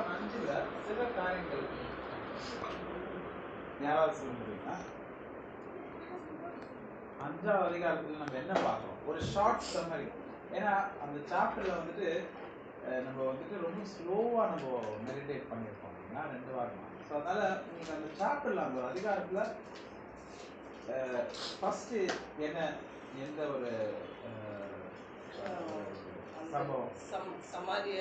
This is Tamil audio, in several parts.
அதிகாரம் 5ல சில காரியங்கள் யாராவது சொல்ல முடியுமா? 5வது அதிகாரத்தில் நம்ம என்ன பார்க்குறோம்? ஒரு ஷார்ட் சம்மரி. ஏன்னா அந்த சாப்டர்ல வந்துட்டு நம்ம வந்துட்டு ரொம்ப ஸ்லோவாக நம்ம மெடிடேட் பண்ணியிருக்கோம் அப்படின்னா 2 வாரமாக. ஸோ அதனால் உங்களுக்கு அந்த சாப்டரில் அந்த அதிகாரத்தில் ஃபஸ்ட்டு என்ன எந்த ஒரு சம்பவம்? சமாரிய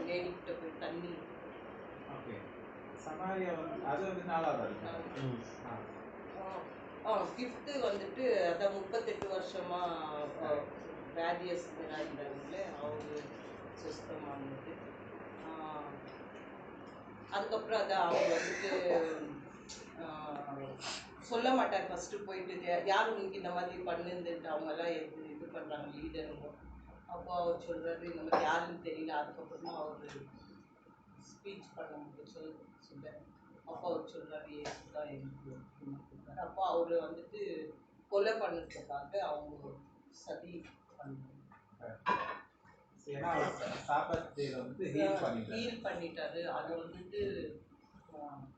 லேடிக்கிட்ட போய் தண்ணி. ஓகே, சமாரியா வந்து அது வந்து 4வது அதிகாரம். கிஃப்ட்டு வந்துட்டு அதான் 38 வருஷமா வேதியஸ்தராக இருந்தாங்களே அவங்க சுஸ்தமானது. அதுக்கப்புறம் அதான் அவங்க வந்துட்டு சொல்ல மாட்டார். ஃபஸ்ட்டு போயிட்டு யாரும் உங்களுக்கு இந்த மாதிரி பண்ணுந்துட்டு அவங்கெல்லாம் இது பண்ணுறாங்க லீடருங்க. அப்போ அவர் சொல்கிறாரு இந்த மாதிரி யாருன்னு தெரியல. அதுக்கப்புறமா அவர் ஸ்பீச் பண்ண முடியும் சொல்ல. அப்போ அவர் சொல்கிறாரு ஏசுதான் எனக்கு. அப்போ அவர் வந்துட்டு கொலை பண்ணுறதுக்காக அவங்க சதி பண்ணாங்க. ஹீல் பண்ணிட்டாரு. அது வந்துட்டு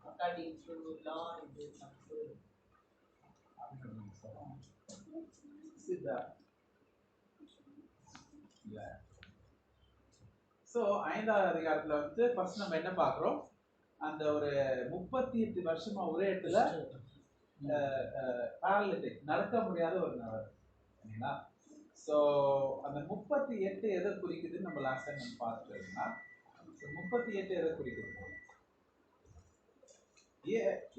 அக்கார்டிங் டு லா இது தப்பு. ஸோ 5வது அதிகாரத்தில் வந்து ஃபர்ஸ்ட் நம்ம என்ன பார்க்குறோம்? அந்த ஒரு 38 வருஷமா ஒரே இடத்துல பேரலிட்டிக் நடக்க முடியாத ஒரு நபர் சரிங்களா? ஸோ அந்த 38 எதை குறிக்குதுன்னு நம்ம லாஸ்ட் டைம் நம்ம பார்த்துட்டோம்னா 38 எதை குறிக்குது?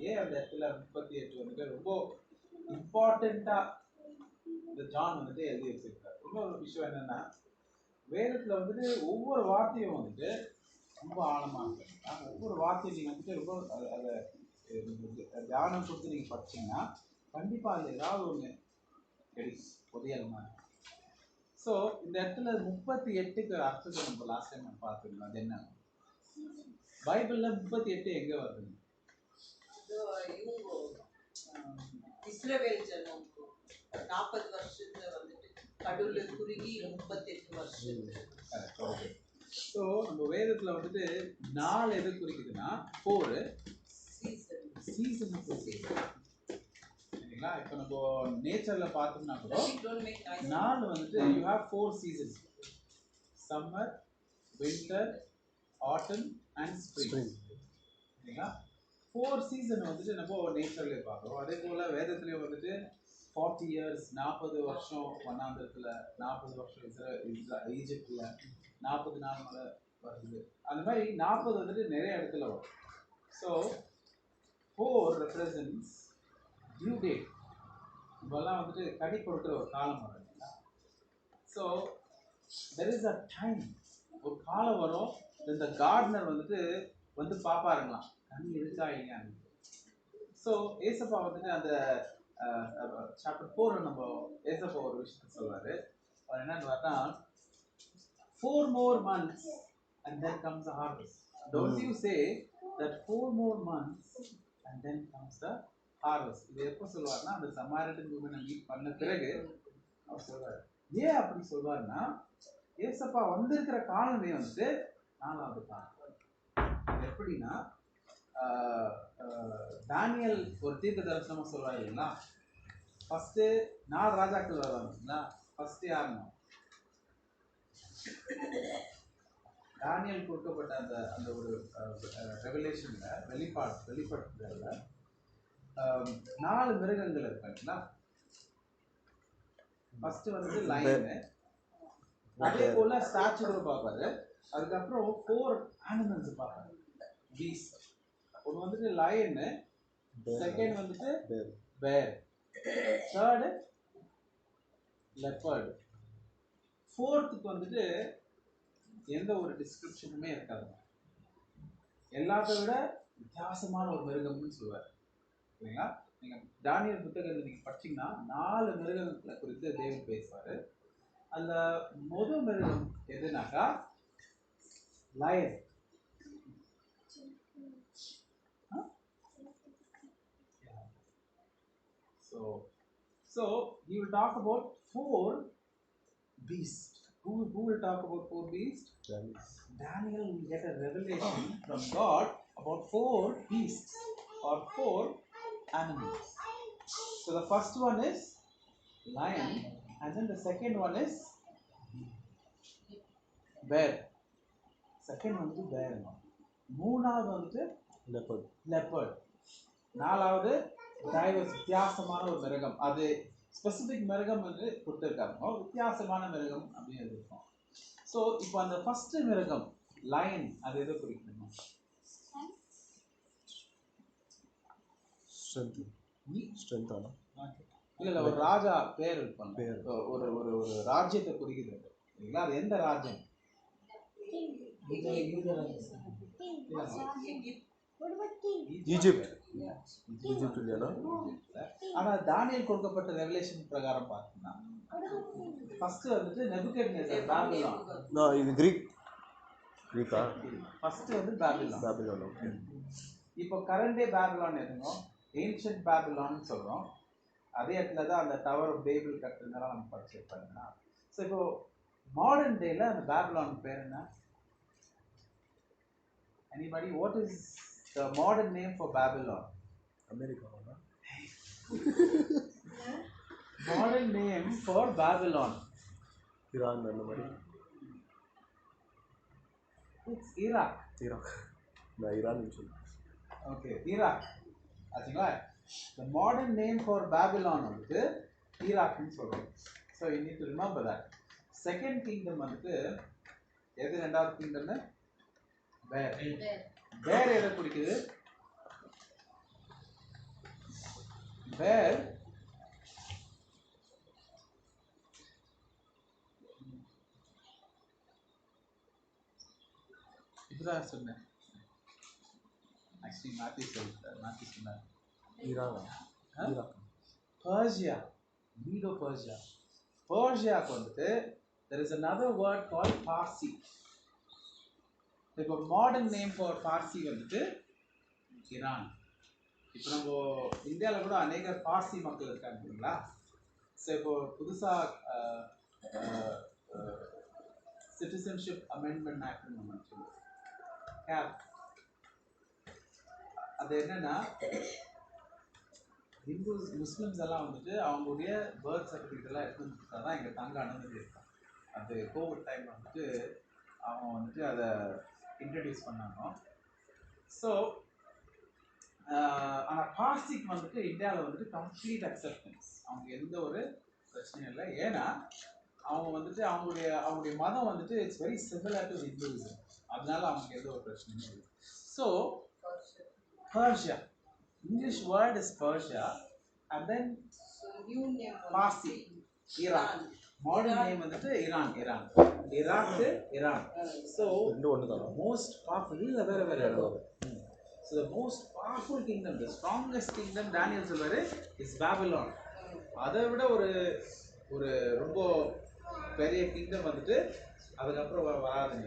ஏன் அந்த இடத்துல 38 வந்துட்டு ரொம்ப இம்பார்ட்டண்டா இந்த ஜான் வந்துட்டு எழுதி வச்சிருக்காரு. இன்னொரு விஷயம் என்னன்னா வேதத்துல வந்துட்டு ஒவ்வொரு வார்த்தையும் வந்துட்டு ரொம்ப ஆழமா இருக்கு. ஒவ்வொரு வார்த்தையும் நீங்க வந்துட்டு ரொம்ப அதை தியானம் கொடுத்து நீங்க படிச்சீங்கன்னா கண்டிப்பா அது ஏதாவது ஒண்ணு புதியல் மாதிரி. ஸோ இந்த இடத்துல 38க்கு அர்த்தத்தை நம்ம லாஸ்ட் டைம் நம்ம பார்த்துருக்கோம். அது என்ன? பைபிள்ல 38 எங்க வருது? இஸ்ரவேல் ஜனம் 40 வருஷத்துல வந்துட்டு கடவுளை குறுகி 38 வருஷம். ஸோ நம்ம வேதத்துல வந்துட்டு 4 எது குறிக்குதுன்னா 4 சீசன் சரிங்களா? இப்போ நம்ம நேச்சர்ல பார்த்தோம்னா கூட 4 வந்துட்டு you have 4 seasons: summer, winter, autumn and spring. சரிங்களா? 4 சீசன் வந்துட்டு நம்ம நேச்சர்லேயே பார்க்குறோம். அதே போல் வேதத்துலேயும் வந்துட்டு 40 இயர்ஸ் 40 வருஷம் வண்ணாந்திரத்தில், 40 வருஷம் ஈஜிப்டில், 40 நாள் மழை வருது. அந்த மாதிரி 40 வந்துட்டு நிறைய இடத்துல வரும். So 4 represents due date. இப்போல்லாம் வந்துட்டு கடி கொடுக்குற ஒரு காலம் வரும் இல்லைங்களா? So there is a time, ஒரு காலம் வரும். இந்த கார்டனர் வந்துட்டு வந்து பார்ப்பாருங்களாம் கனி இருக்கா இல்லையான்னு. ஸோ ஏசப்பா வந்துட்டு அந்த சாப்டர் 4 நம்ம ஏசப்பா ஒரு விஷயத்தை சொல்வாரு. அவர் என்னன்னு பார்த்தா 4 more months and then comes the harvest. Don't you say that 4 more months and then comes the harvest. இது எப்போ சொல்வாருன்னா அந்த சமாரியன் உமனை மீட் பண்ண பிறகு அவர் சொல்வார். ஏன் அப்படி சொல்வாருன்னா ஏசப்பா வந்திருக்கிற காலமே வந்துட்டு 4வது காலம். எப்படின்னா தானியல் ஒரு தீர்க்க தரிசனமா சொல்வாரு இல்லைங்களா? ஃபர்ஸ்ட் 4 ராஜாக்கள் வருவாங்க. ஃபர்ஸ்ட் யாருன்னா தானியல் கொடுக்கப்பட்ட அந்த அந்த ஒரு ரெவலேஷன்ல வெளிப்படுத்துதல்ல 4 மிருகங்கள் இருக்காங்களா? ஃபர்ஸ்ட் வந்து லயனு, அதே போல ஸ்டாச்சு கூட பார்ப்பாரு. அதுக்கப்புறம் 4 அனிமல்ஸ் பார்ப்பாரு. பீஸ்ட். ஒன்று வந்துட்டு லயனு, செகண்ட் வந்துட்டு பேர், தேர்டு லெப்பர்டு, ஃபோர்த்துக்கு வந்துட்டு எந்த ஒரு டிஸ்கிரிப்ஷனுமே இருக்காது. எல்லாத்த விட வித்தியாசமான ஒரு மிருகம்னு சொல்லுவார் இல்லைங்களா? நீங்க தானியல் புத்தகத்தை நீங்க படிச்சீங்கன்னா 4 மிருகங்களை குறித்து தேவன் பேசுவாரு. அந்த முதல் மிருகம் எதுனாக்கா line. So he will talk about 4 beasts. Who will talk about 4 beasts? Daniel will get a revelation from God about 4 beasts or 4 animals. So the first one is lion, and then the second one is bear. Second one is bear. மூணாவது வந்து leopard. நாலாவது வித்தியாசமான ஒரு மிருகம். அது ஸ்பெசிபிக் மிருகம் வந்து கொடுத்துருக்காங்க, வித்தியாசமான மிருகம் அப்படின்னு இருக்கும். ஸோ இப்போ அந்த ஃபர்ஸ்ட் மிருகம் லயன், அது எதை குறிக்கணும்? இல்ல ஒரு ராஜா பேர் இருப்பாங்க, ஒரு ஒரு ஒரு ராஜ்யத்தை குறிக்கிறது இல்லைங்களா? அது எந்த ராஜ்யம்? ஈஜிப்ட். ஆனா தானியேல் கொடுக்கப்பட்ட ரெவலேஷன் பிரகாரம் பார்த்தீங்கன்னா ஃபர்ஸ்ட் வந்துட்டு நெபுகட்நேசர் பாபிலோன். இது கிரீக்கா? ஃபர்ஸ்ட் வந்து பாபிலோன். ஓகே. இப்போ கரண்ட் டே பாபிலோன் இருக்கணும், ஏன்ஷியன்ட் பாபிலோன் சொல்றோம். அதே இடத்துல தான் அந்த டவர் ஆஃப் பேபிள் கட்டுறதுனால நம்ம படிச்சிருப்பாங்க. ஸோ இப்போ மாடர்ன் டேல அந்த பாபிலோன் பேர் என்ன? Anybody? What is the modern name for Babylon? America. Modern name for Babylon. Iran and nobody. It's Iraq. No, Iran is. Okay, Iraq. Achingla. The modern name for Babylon is Iraq. So you need to remember that. Second kingdom வந்து எது? ரெண்டாவது kingdom bear. Bear எதை குறிக்குது? bear இதுதான் சொன்னேன். ஆக்சுவலி மாத்தி சொன்னேன். Persia, மீடோ Persia. பர்ஷியாக்கு வந்துட்டு there is another word called Parsi. இப்போ மாடர்ன் நேம் ஃபார் பார்சி வந்துட்டு ஈரான். இப்போ நம்ம இந்தியாவில் கூட அநேக பார்சி மக்கள் இருக்காங்க இல்லைங்களா? ஸோ இப்போ புதுசாக சிட்டிசன்ஷிப் அமெண்ட்மெண்ட் ஆக்ட்னு நம்ம சொல்லுவோம், கேப். அது என்னன்னா ஹிந்துஸ் முஸ்லிம்ஸ் எல்லாம் வந்துட்டு அவங்களுடைய பர்த் சர்டிஃபிகேட் எல்லாம் எடுத்து கொடுத்தா தான் இங்கே தங்க அனுமதி இருக்கும். அது கோவிட் டைம் வந்துட்டு அவங்க வந்துட்டு அதை இன்ட்ரடியூஸ் பண்ணாங்க. ஸோ ஆனால் பார்சிக்கு வந்துட்டு இந்தியாவில் வந்துட்டு கம்ப்ளீட் அக்செப்டன்ஸ், அவங்க எந்த ஒரு பிரச்சனையும் இல்லை. ஏன்னா அவங்க வந்துட்டு அவங்களுடைய மதம் வந்துட்டு it's very similar to Hinduism, அதனால அவங்களுக்கு எந்த ஒரு பிரச்சனையும் இல்லை. So Persia, English word is Persia, and then Parsi, Iran. Modern name வந்துட்டு Iran. Iraq, Iran. So most powerful, so the most powerful kingdom, the strongest kingdom Daniel சொல்வாரு is Babylon. அதை விட ஒரு ரொம்ப பெரிய கிங்டம் வந்துட்டு அதுக்கப்புறம் வராதுங்க.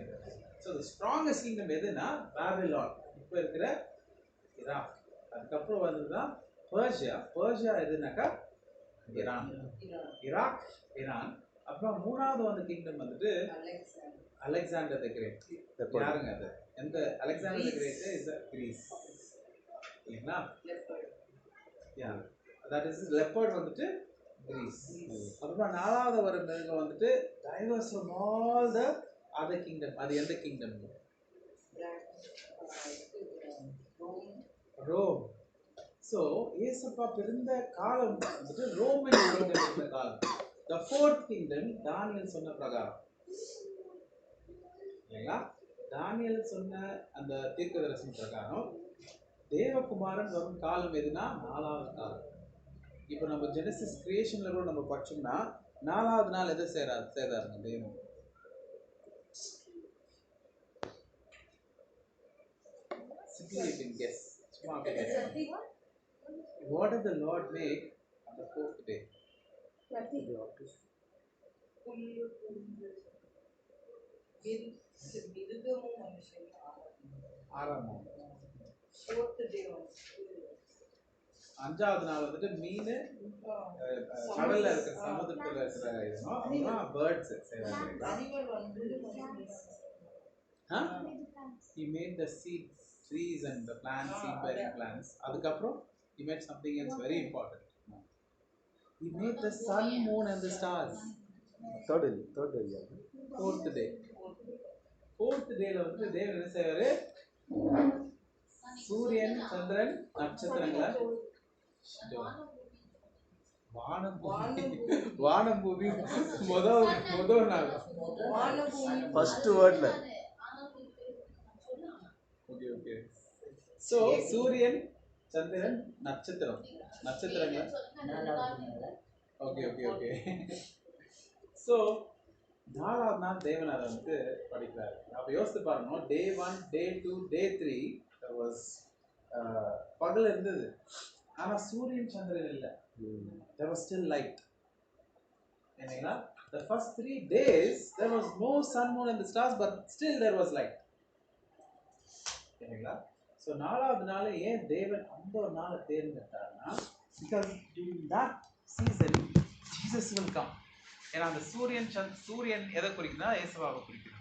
ஸோ the strongest kingdom எதுனா Babylon, இப்போ இருக்கிற ஈராக். அதுக்கப்புறம் வந்ததுதான் பர்ஷியா எதுனாக்கா ஈரான். ஈரான். அப்புறம் மூணாவது வந்து கிங்டம் வந்துட்டு அலெக்சாண்டர் தி கிரேட். யாருங்க அது? எந்த Alexander the great is Greece இல்லைங்களா? யா, தட் இஸ் லெப்பர்ட் வந்துட்டு கிரீஸ். அப்புறம் நாலாவது ஒரு மிருகம் வந்துட்டு diverse from all the other kingdom. அது எந்த கிங்டம்? ரோம். ஸோ ஏசப்பா பிறந்த காலம் வந்துட்டு ரோமன் கிங்டம் இருந்த காலம். த ஃபோர்த் கிங்டம் தானியல் சொன்ன பிரகாரம் இல்லைங்களா? தானியல் சொன்ன அந்த தீர்க்க தரிசன பிரகாரம் தேவகுமாரன் வரும் காலம் எதுனா நாலாவது காலம். இப்போ நம்ம ஜெனசிஸ் கிரியேஷன்ல கூட நம்ம படிச்சோம்னா நாலாவது நாள் எதை செய்றாருங்க தேவன்? Simply you can guess. What did the Lord make on the fourth day? ஆறாம் நாள். அஞ்சாவது நாள் வந்துட்டு மீன் கடல்ல இருக்கிற சமுத்திரத்துல இருக்கிற இதுவும் அப்புறம் பேர்ட்ஸ் செய்வாங்க. He made the seed trees and the plants, seed bearing plants. அதுக்கப்புறம் he made something else very important. He made the sun, moon and the stars. third day. Fourth day. Fourth dayல வந்து தேவன் என்ன செய்வாரு? சூரியன், சந்திரன், நட்சத்திரங்களை வானம் பூமி முதல் நாள் ஃபர்ஸ்ட் வேர்ட்ல. ஓகே. சோ சூரியன், சந்திரன், நட்சத்திரங்கள். ஓகே. சோ நாலாவது நாள் தேவன் அதை வந்து படிக்கிறாரு. அப்ப யோசித்து பாருங்க, day 1, day 2, day 3 பகல் இருந்தது, ஆனா சூரியன் சந்திரன் இல்லை. There was still light. என்னங்களா? The first 3 days there was no sun, moon and the stars, but still there was light. என்னங்களா? So நாலாவது நாள் ஏன் தேவன் அந்த ஒரு நாளை தேர்ந்தெடுத்தாருன்னா, because during that season Jesus will come. ஏன்னா அந்த சூரியன் எதை குறிக்குதுன்னா இயேசுவாவை குறிக்குது.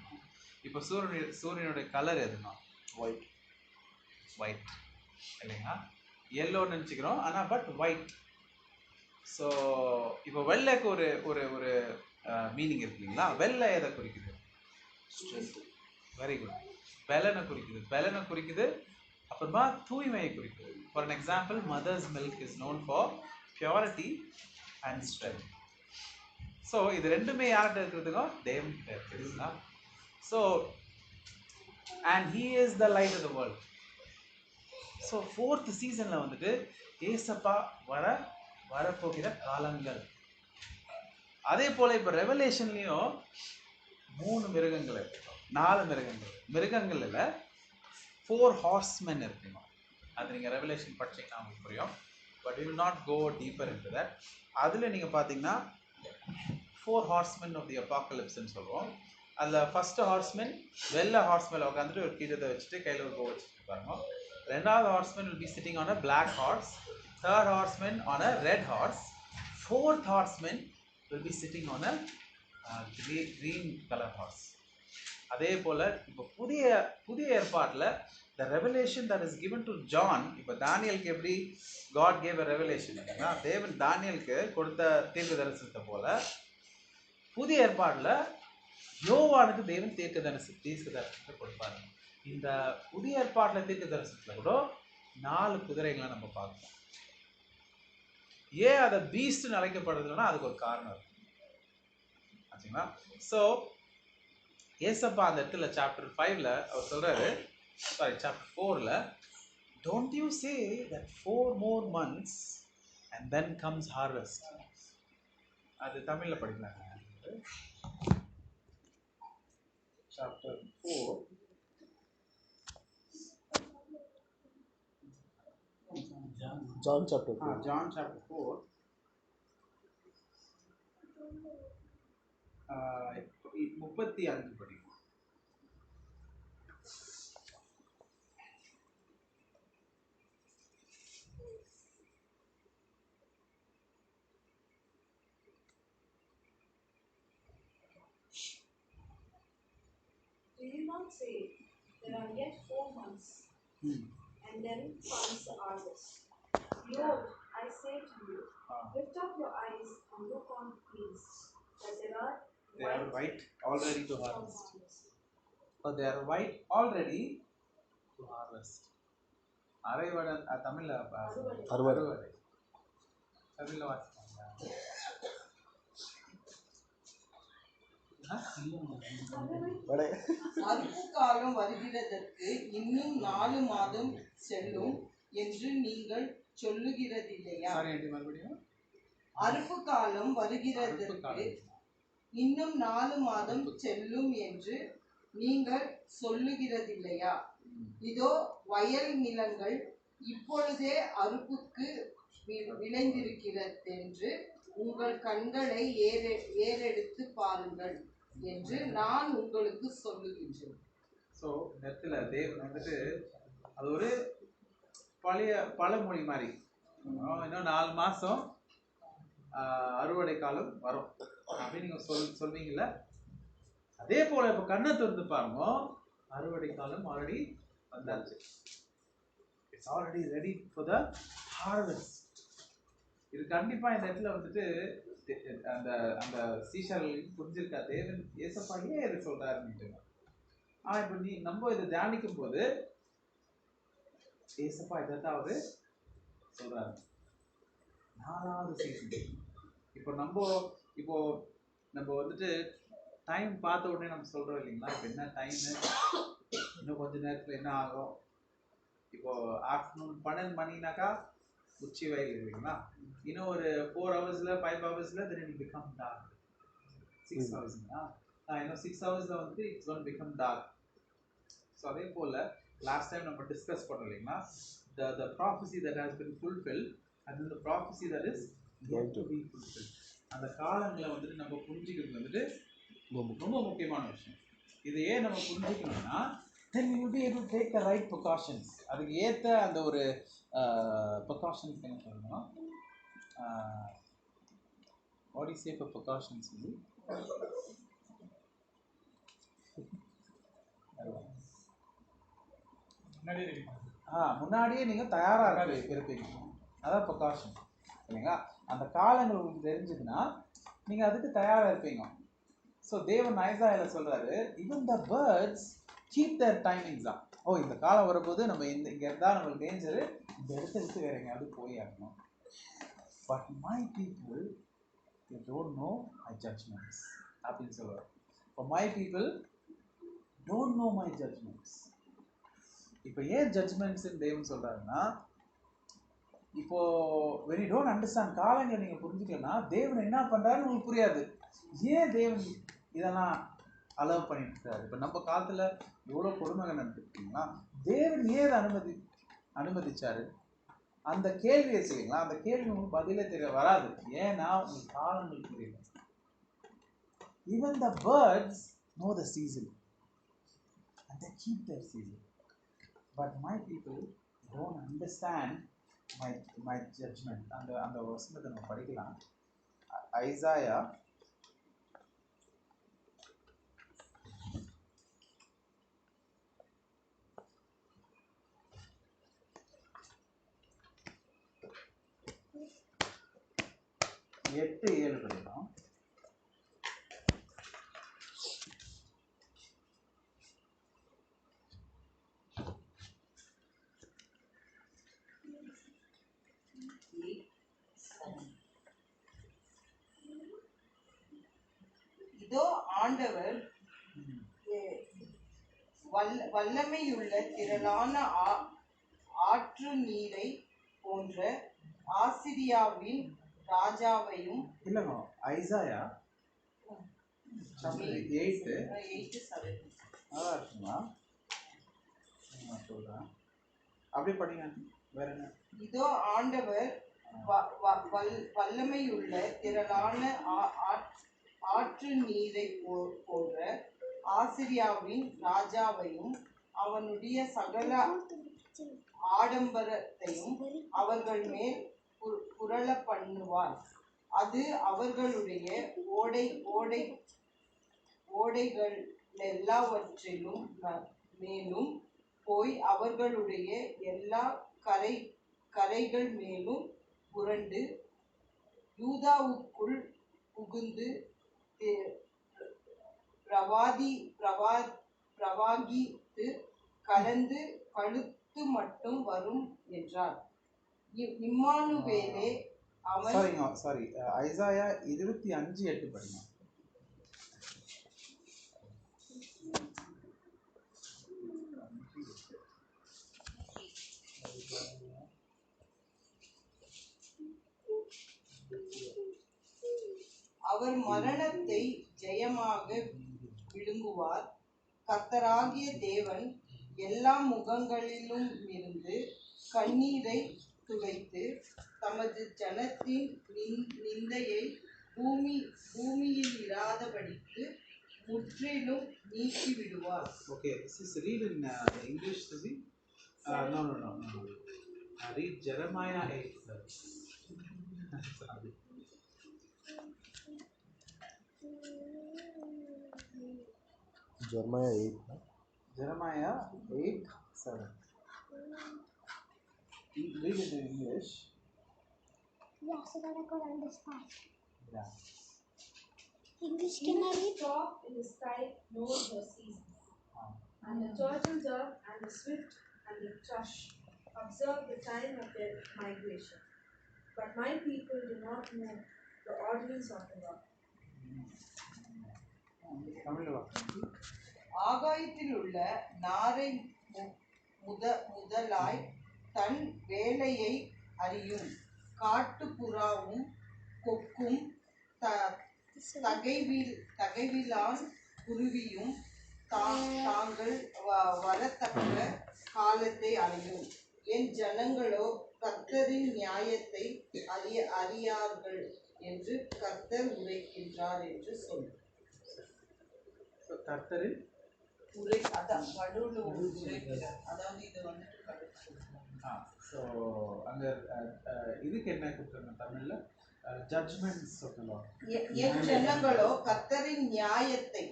இப்போ சூரியனுடைய கலர் எதுனா ஒயிட் இல்லைங்களா? எல்லோன்னு நினச்சிக்கிறோம், ஆனால் பட் ஒயிட். ஸோ இப்போ வெள்ளைக்கு ஒரு ஒரு ஒரு மீனிங் இருக்கு இல்லைங்களா? வெள்ளை எதை குறிக்குது? Very good. பெலனை குறிக்குது. அப்புறமா தூய்மையை குறிக்குது. For an example, mother's milk is known for purity and strength. So இது ரெண்டுமே யார்கிட்ட இருக்கிறதுக்கும் தேவன் இருக்குதுங்களா? So and he is the light of the world. So fourth சீசனில் வந்துட்டு ஏசப்பா வரப்போகிற காலங்கள். அதே போல் இப்போ ரெவலேஷன்லேயும் 3 மிருகங்கள் இருக்கு, 4 மிருகங்கள் இல்லை, 4 ஹார்ஸ்மென் இருக்குங்க. அது நீங்கள் ரெவலேஷன் படிச்சிங்கன்னா உங்களுக்கு புரியும். But will not go deeper into that. அதில் நீங்கள் பார்த்தீங்கன்னா 4 ஹார்ஸ்மென் ஆஃப் தி அப்பாக்கலிப்ஸ்ன்னு சொல்லுவோம். அதில் ஃபர்ஸ்ட் ஹார்ஸ்மென் வெள்ளை ஹார்ஸ்மென் உட்காந்துட்டு ஒரு கீழத்தை வச்சுட்டு கையில் ஒரு கோ வச்சுட்டு இருப்பாங்க. ரெண்டாவது horsemen will be sitting on a black horse. Third horseman on a red horse. Fourth horseman will be sitting on a green color horse. அதே போல் இப்போ புதிய ஏற்பாட்டில் the revelation that is given to John, இப்போ தானியலுக்கு எப்படி God gave a revelation, தேவன் தானியலுக்கு கொடுத்த தீர்க்க தரிசனத்தை போல புதிய ஏற்பாட்டில் யோவானுக்கு தேவன் தீர்க்க தரிசனத்தை கொடுப்பாரு. இந்த புதிய ஏற்பாட்டில் தீர்க்க தரிசனத்தில் கூட 4 குதிரைகளை நம்ம பார்க்கணும். ஏன் அதை பீஸ்ட்னு அழைக்கப்படுறதுன்னா அதுக்கு ஒரு காரணம் இருக்கு ஆச்சுங்களா? ஸோ ஏசப்பா அந்த இடத்துல சாப்டர் 5ல் அவர் சொல்றாரு, chapter 4ல், don't you say that 4 more months and then comes harvest. அது தமிழில் படிக்கலாங்க. Chapter 4 John chapter 4. John chapter 4 35 படிக்கும். Do you not say there are yet 4 months, and then comes the harvest? Behold, I say to you, lift up your eyes and look on the fields, that they are white already to harvest. But they are white already to harvest. அரைவடை தமிழ்ல அறுவடை தமிழ்ல வாசிப்பாங்க. அறுப்பு காலம் வருகிறதற்கு இன்னும் 4 மாதம் செல்லும் என்று நீங்கள் சொல்லுகிறதில்லையா? அறுப்பு காலம் வருகிறதற்கு இன்னும் 4 மாதம் செல்லும் என்று நீங்கள் சொல்லுகிறதில்லையா? இதோ வயல் நிலங்கள் இப்பொழுதே அறுப்புக்கு விளைந்திருக்கிறதென்று உங்கள் கண்களை ஏறெடுத்து பாருங்கள் என்று நான் உங்களுக்கு சொல்லுகின்றேன். ஸோ இடத்துல தேவன் வந்துட்டு அது ஒரு பழமொழி மாதிரி, இன்னும் 4 மாசம் அறுவடை காலம் வரும் அப்படின்னு நீங்க சொல்வீங்கல்ல. அதே போல இப்ப கண்ணை திறந்து பாருங்க, அறுவடை காலம் ஆல்ரெடி வந்தாச்சு. It's already ready for the harvest. இது கண்டிப்பா இந்த இடத்துல வந்துட்டு அந்த அந்த சீஷர்களுக்கு புரிஞ்சிருக்கா தேவன் ஏசப்பா ஏன் இதை சொல்றாருன்னு. ஆனா இப்ப நம்ம இதை தியானிக்கும் போது ஏசப்பா இதைத்தான் அவரு சொல்றாரு. 4வது சீசன். இப்போ நம்ம வந்துட்டு டைம் பார்த்த உடனே நம்ம சொல்றோம் இல்லைங்களா, இப்போ என்ன டைமு, இன்னும் கொஞ்ச நேரத்துல என்ன ஆகும். இப்போ ஆஃப்டர்நூன் 12 மணினாக்கா உச்சி வயல் இல்லைங்களா, இன்னும் ஒரு 4 ஹவர்ஸ்ல 5 ஹவர்ஸ்ல then it will become dark. 6 ஹவர்ஸ்னா இன்னும் 6 ஹவர்ஸ்ல வந்து it's going to become dark. So அதே போல லாஸ்ட் டைம் நம்ம டிஸ்கஸ் பண்ணோம் இல்லைங்களா, the prophecy that has been fulfilled and then the prophecy that is yet to be fulfilled. அந்த காலங்களை வந்துட்டு நம்ம புரிஞ்சுக்கிறது வந்துட்டு ரொம்ப முக்கியமான விஷயம். இது ஏன் நம்ம புரிஞ்சுக்கணும்னா then we will be able to take the right precautions. அதுக்கு ஏற்ற அந்த ஒரு precautions என்ன சொல்லணும்னா what do you say for precautions? முன்னாடியே நீங்கள் தயாராக இருப்பீங்க, அதான் ப்ரிகாஷன் இல்லைங்களா. அந்த காலங்கள் உங்களுக்கு தெரிஞ்சதுன்னா நீங்கள் அதுக்கு தயாராக இருப்பீங்க. ஸோ தேவன் ஐசாயால சொல்கிறாரு, even the birds keep there timings தான். இந்த காலம் வரும்போது நம்ம இங்கே இருந்தால் நம்மளுக்கு டேஞ்சரு, இந்த இடத்த விட்டு வேற எங்கேயாவது போய் ஆகணும். But my people they don't know my judgments அப்படின்னு சொல்லுவார். For my people don't know my judgments. இப்போ ஏன் ஜட்ஜ்மெண்ட்ஸ்ன்னு தேவன் சொல்றாருன்னா, இப்போ when you don't understand காலங்களை நீங்க புரிஞ்சுக்கலன்னா தேவன் என்ன பண்றாருன்னு உங்களுக்கு புரியாது. ஏன் தேவன் இதெல்லாம் அலோவ் பண்ணிட்டு இருக்காரு? இப்போ நம்ம காலத்துல எவ்வளவு கொடுமைகள் நடந்துருக்கீங்களா, தேவன் ஏன் அனுமதிச்சாரு? அந்த கேள்வியை செய்யுங்களா, அந்த கேள்வி உங்களுக்கு பதிலே தெரிய வராது. ஏன்னா உங்களுக்கு காலங்கள் புரியல. Even the birds know the season and they keep their season. But my people don't understand my judgment. அந்த வசனத்தை நம்ம படிக்கலாம். ஐசாயா 8:7 படிக்கலாம். இதோ ஆண்டவர் வல்லமையுள்ள திரளான ஆற்று நீரை போன்ற ஆசிரியாவின் ராஜாவையும். இல்லைங்க, ஐசாயா 8:7 நல்லா இருக்குங்களா? சொல்றேன், அப்படியே படிங்க. வேற என்ன? இதோ ஆண்டவர் வல்லமையுள்ள திரளான ஆற்று நீரை போன்ற ஆசிரியாவின் ராஜாவையும் அவனுடைய சகல ஆடம்பரத்தையும் அவர்கள் மேல் புரள பண்ணுவார். அது அவர்களுடைய ஓடைகள் எல்லாவற்றிலும் மேலும் போய் அவர்களுடைய எல்லா கரைகள் மேலும் புரண்டு யூதாவுக்குள் புகுந்து பிரவாகித்து கலந்து கழுத்து மட்டும் வரும் என்றார். இம்மானுவேலே அவன் ஐசாயா 25:8 படிங்க. அவர் மரணத்தை ஜெயமாக விழுங்குவார். கர்த்தராகிய தேவன் எல்லா முகங்களிலும் இருந்து கண்ணீரை துடைத்து தமது ஜனத்தின் நிந்தையை பூமியில் இராதபடிக்கு முற்றிலும் நீக்கிவிடுவார். Okay, this is read in English, Suzy? No. read Jeremiah 8, sir. Sorry. Jeremiah 8. No? Jeremiah 8, 7. Read it in English. Yeah, so that I could understand. Yeah. English can I Even the read? stork in the sky knows her seasons, Ah. and the turtle dove and the swift and the thrush observe the time of their migration. But my people do not know the ordinance of the Lord. தமிழ்ல வா. ஆகாயத்தில் உள்ள நாரை முதலாய் தன் வேலையை அறியும் காட்டுப்புறாவும் கொக்கும் தகைவிலான் குருவியும் தாங்கள் வரத்தக்க காலத்தை அறியும். என் ஜனங்களோ கர்த்தரின் நியாயத்தை அறியார்கள் என்று கர்த்தர் உரைக்கின்றார் என்று சொல். கர்த்தரின் அதான் கடவுள் உரைக்கிறார். அதாவது இது வந்துட்டு கடவுள் சொல்றாங்க. ஸோ அங்கே இதுக்கு என்ன கொடுத்துருங்க தமிழில் ஜட்ஜ்மெண்ட்ஸ் சொல்லலாம். என் ஜனங்களோ கர்த்தரின் நியாயத்தை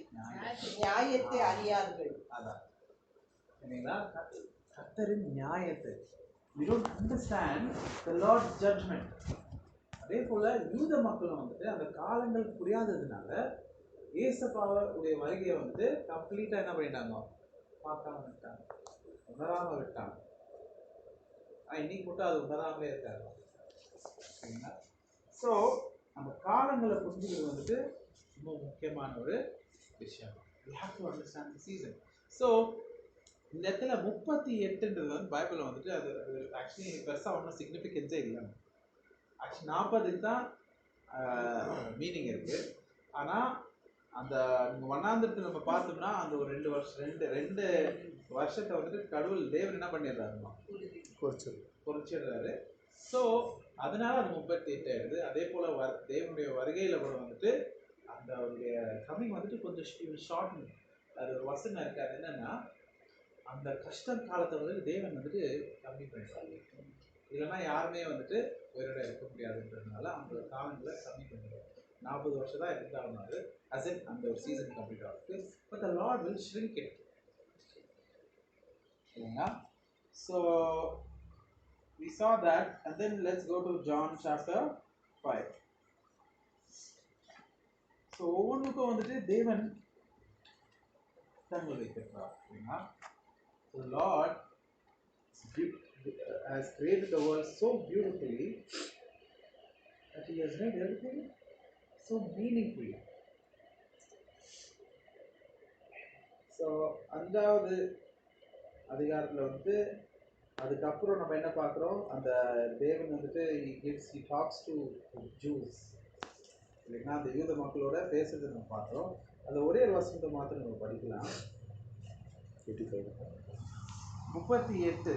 அறியார்கள். அதான் சரிங்களா, கர்த்தரின் நியாயத்தை. We don't understand the Lord's judgment. அதே போல யூத மக்களும் வந்துட்டு அந்த காலங்கள் புரியாததுனால ஏசப்பாவுடைய வருகையை வந்து கம்ப்ளீட்டாக என்ன பண்ணிட்டாங்க, பார்க்காம விட்டாங்க, உணராமல் விட்டாங்க. இன்னைக்கு மட்டும் அது உணராமலே இருக்காங்க. சரிங்களா? ஸோ அந்த காலங்களை புரிஞ்சுக்கிறது வந்துட்டு ரொம்ப முக்கியமான ஒரு விஷயம். We have to understand the season. So இந்த இடத்துல 38ன்றது வந்து பைபிளில் வந்துட்டு அது ஆக்சுவலி பெருசாக ஒன்றும் சிக்னிஃபிகன்ஸே இல்லை. ஆக்சுவலி 40க்கு தான் மீனிங் இருக்குது. ஆனால் அந்த நீங்கள் ஒன்றாந்தரத்தில் நம்ம பார்த்தோம்னா அந்த ஒரு ரெண்டு வருஷத்தை வந்துட்டு கடவுள் தேவன் என்ன பண்ணிடுறாருமா, குறைச்சிடுறாரு. ஸோ அதனால அது 38 ஆயிடுது. அதே போல் தேவனுடைய வருகையில் கூட வந்துட்டு அந்த அவருடைய கம்மிங் வந்துட்டு கொஞ்சம் ஷார்ட். அது ஒரு வசனம் இருக்குது. அது என்னென்னா, அந்த கஷ்டம் காலத்தை வந்து தேவன் வந்துட்டு கம்மி பண்ணிடுறாங்க. இல்லைன்னா யாருமே வந்துட்டு உயிரோட இருக்க முடியாதுன்றதுனால அந்த காலங்களை கம்மி பண்ணிடுறாரு. 40 வருஷம் தான் இருந்தாலும் அது அசன் அந்த ஒரு சீசன் கம்ப்ளீட் ஆகுது. But the lord will shrink it. சரிங்களா? So we saw that, and then let's go to John chapter 5. So ஒவ்வொன்றுக்கும் வந்துட்டு தேவன் தங்கள் வைத்திருக்கிறார். சரிங்களா? So the Lord has created the world so beautifully that He has made everything so meaningful. So 5வது அதிகாரத்தில் வந்து அதுக்கப்புறம் நம்ம என்ன பார்க்குறோம், அந்த தேவன் வந்துட்டு he talks to Jews. இல்லைன்னா அந்த யூத மக்களோட பேசுறது நம்ம பார்க்குறோம். அந்த ஒரே ஒரு வசனத்தை மாத்திரம் நம்ம படிக்கலாம். 38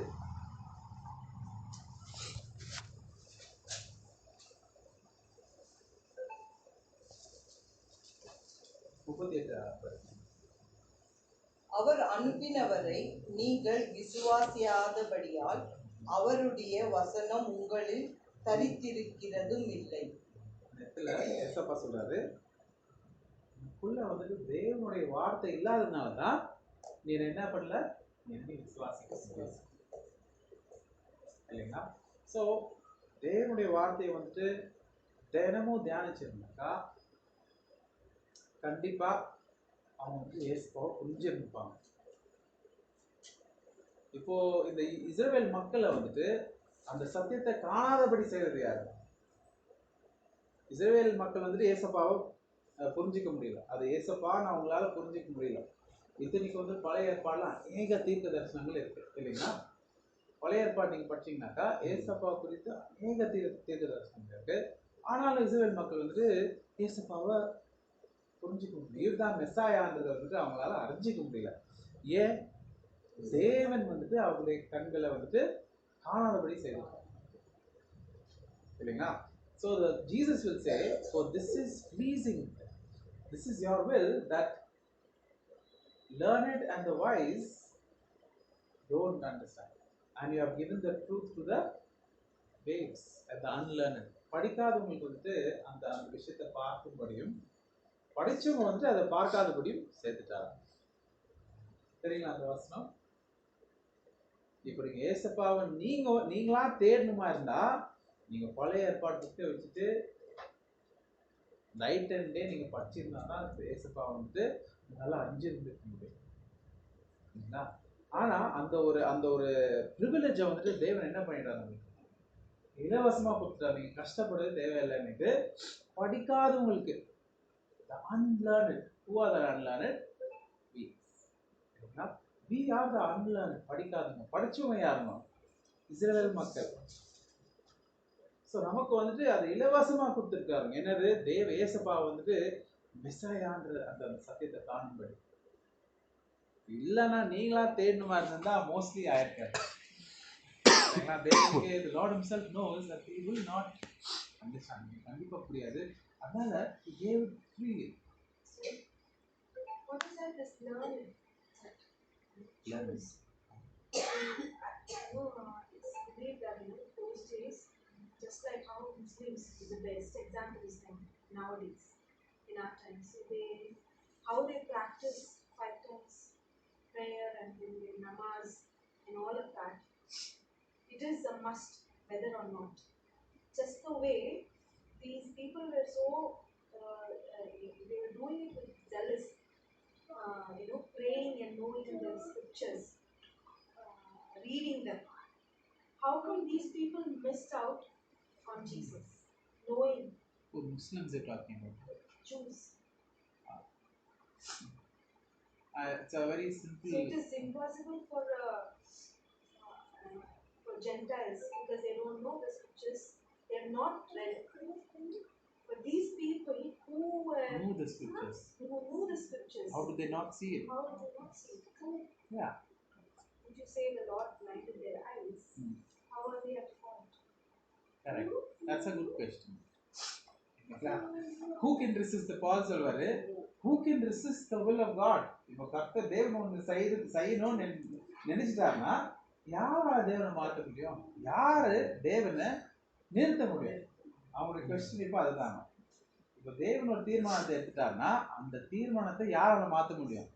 அவர் அனுப்பினவரை நீங்கள் விசுவாசியாதபடியால் அவருடைய வசனம் உங்களில் தரித்திருக்கிறதும் இல்லை. ஏசப்பா சொல்றாரு, உள்ள வந்துட்டு தேவனுடைய வார்த்தை இல்லாததுனால தான் நீ என்ன பண்ணல, நீ விசுவாசிக்க இல்லைங்களா? ஸோ தேவனுடைய வார்த்தையை வந்துட்டு தினமும் தியானிச்சிருந்தாக்கா கண்டிப்பா அவங்க வந்து ஏசப்பாவை புரிஞ்சிருப்பாங்க. இப்போ இந்த இஸ்ரவேல் மக்களை வந்துட்டு அந்த சத்தியத்தை காணாதபடி செய்யறது யாரு? இஸ்ரவேல் மக்கள் வந்துட்டு ஏசப்பாவை புரிஞ்சிக்க முடியல. அது ஏசப்பான்னு அவங்களால புரிஞ்சிக்க முடியல. இத்தனைக்கு வந்து பழைய ஏற்பாடுலாம் அநேக தீர்க்க தரிசனங்கள் இருக்கு இல்லைங்களா? பழைய ஏற்பாடு நீங்க படிச்சீங்கன்னாக்கா ஏசப்பா குறித்து அநேக தீர்க்க தரிசனங்கள் இருக்கு. ஆனாலும் இஸ்ரவேல் மக்கள் வந்துட்டு ஏசப்பாவை புரிஞ்சிக்க முடியும். இதுதான் மெஸ்ஸாயான்றதை வந்துட்டு அவங்களால அறிஞ்சிக்க முடியல. ஏன்? தேவன் வந்துட்டு அவருடைய கண்களை வந்துட்டு காணாதபடி செய்வாங்க இல்லைங்களா? So Jesus will say, "For this is pleasing, this is your will, that learned and the wise don't understand, and you have given the truth to the babes at the unlearned. படிக்காதவங்களுக்கு வந்துட்டு அந்த அந்த விஷயத்தை பார்க்கும்படியும் படிச்சவங்க வந்துட்டு அதை பார்க்காதபடியும் சேர்த்துட்டாங்க. சரிங்களா அந்த வசனம்? இப்போ நீங்க ஏசப்பாவை நீங்களா தேடணுமா இருந்தா நீங்க பழைய ஏற்பாடு புக்கை வச்சுட்டு நைட் அண்ட் டே நீங்க படிச்சிருந்தா தான் ஏசப்பா வந்துட்டு நல்லா அறிஞ்சிருந்துக்க முடியும். சரிங்களா? ஆனா அந்த ஒரு ப்ரிவிலேஜை வந்துட்டு தேவன் என்ன பண்ணிட்டாரு உங்களுக்கு இலவசமா கொடுத்துட்டாரு. நீங்க கஷ்டப்படுறது தேவையில்லைன்னு படிக்காதவங்களுக்கு unlearned. Who are the unlearned? We. We are the unlearned. படிக்காதவங்க. படிச்சவங்க யாருங்க? இஸ்ரவேல் மக்கள். ஸோ நமக்கு வந்துட்டு அது இலவசமா கொடுத்துருக்காருங்க. என்னது? ஏசப்பா வந்துட்டு மெசாயான்ற அந்த சத்தியத்தை காணும்படி. இல்லைன்னா நீங்களா தேடணுமா இருந்தா மோஸ்ட்லி ஆயிருக்காரு. தேவனுக்கு the Lord himself knows that he will not understand. கண்டிப்பா புரியாது. அதனால he gave it freely. What is that? This learning. Learning. It's believed that in those days, just like how Muslims is the best example is them nowadays in our times. So how they practice 5 times prayer and then their namaz and all of that. It is a must, whether or not. Just the way these people were so, they were doing it with zealous, praying and knowing the scriptures, reading them. How come these people missed out on Jesus? Knowing. Who Muslims are talking about? Jews. It's a very simple. So it is impossible for Gentiles because they don't know the scriptures. They are not read. But these people who Knew the scriptures. knew the scriptures. How did they not see it? How did they not see it? Yeah. Would you say the Lord blinded their eyes? How are they at fault? Correct. That's a good question. Who can resist the Paul சொல்வாரு? Who can resist the will of God? இப்போ கர்த்தர் தேவன் ஒன்று செய்யணும்னு நினைச்சிட்டாருன்னா யாரா தேவனை மாற்ற முடியும்? யாரு தேவனை நிறுத்த முடியும்? அவங்களுடைய கொஸ்டின் இப்போ அதுதான். இப்போ தேவன் ஒரு தீர்மானத்தை எடுத்துட்டாருன்னா அந்த தீர்மானத்தை யாரால மாற்ற முடியும்?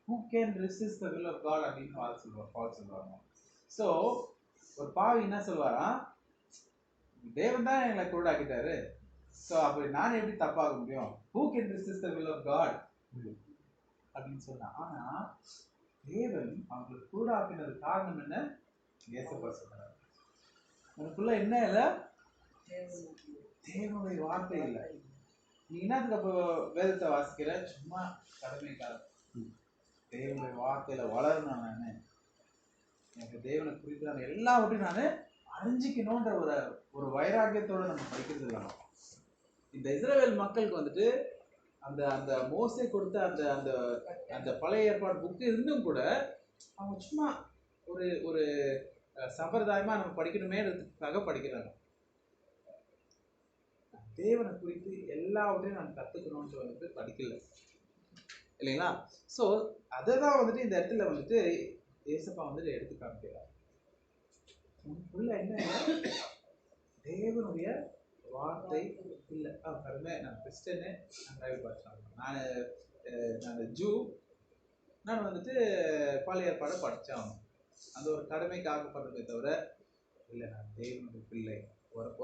Who can resist the will of God அப்படின்னு பால் சொல்லுவாங்க. ஸோ ஒரு பாவி என்ன சொல்வாராம்? தேவன் தான் எங்களை குருடாக்கிட்டாரு. ஸோ அப்படி நான் எப்படி தப்பாக முடியும்? Who can resist the will of God அப்படின்னு சொன்னா. ஆனா தேவன் அவங்களுக்கு குருடாக்கினது காரணம் என்ன? ஏசப்பா சொல்றாரு. உனக்குள்ள என்ன இல்லை? தேவனுடைய வார்த்தை இல்லை. நீ என்னத்துக்கு அப்போ வேதத்தை வாசிக்கிற? சும்மா கடமைக்காக. தேவனுடைய வார்த்தையில வளரணும். நான் எனக்கு தேவனை குறித்து எல்லாவற்றையும் நான் அறிஞ்சிக்கணுன்ற ஒரு வைராக்கியத்தோட நம்ம படிக்கிறது இல்லை. இந்த இஸ்ரவேல் மக்களுக்கு வந்துட்டு அந்த அந்த மோசே கொடுத்த அந்த அந்த அந்த பழைய ஏற்பாடு புக்கு இருந்தும் கூட அவங்க சும்மா ஒரு ஒரு சம்பிரதாயமா நம்ம படிக்கணுமேன்றதுக்காக படிக்கிறாங்க. தேவனை குறித்து எல்லாவற்றையும் நான் கற்றுக்கணும்னு வந்துட்டு படிக்கல இல்லைங்களா? ஸோ அதை தான் வந்துட்டு இந்த இடத்துல வந்துட்டு ஏசப்பா வந்துட்டு எடுத்து காமிக்கிறார். உள்ள என்ன? தேவனுடைய வார்த்தை இல்லை. பாருங்க, நான் கிறிஸ்டனு, நான் பைபிள் படித்தேன். நான் ஜூ, நான் வந்துட்டு பழைய ஏற்பாடை படித்தேன். அந்த ஒரு கடமைக்காக பண்ணுறதை தவிர இல்லை, நான் தேவனுடைய பிள்ளை.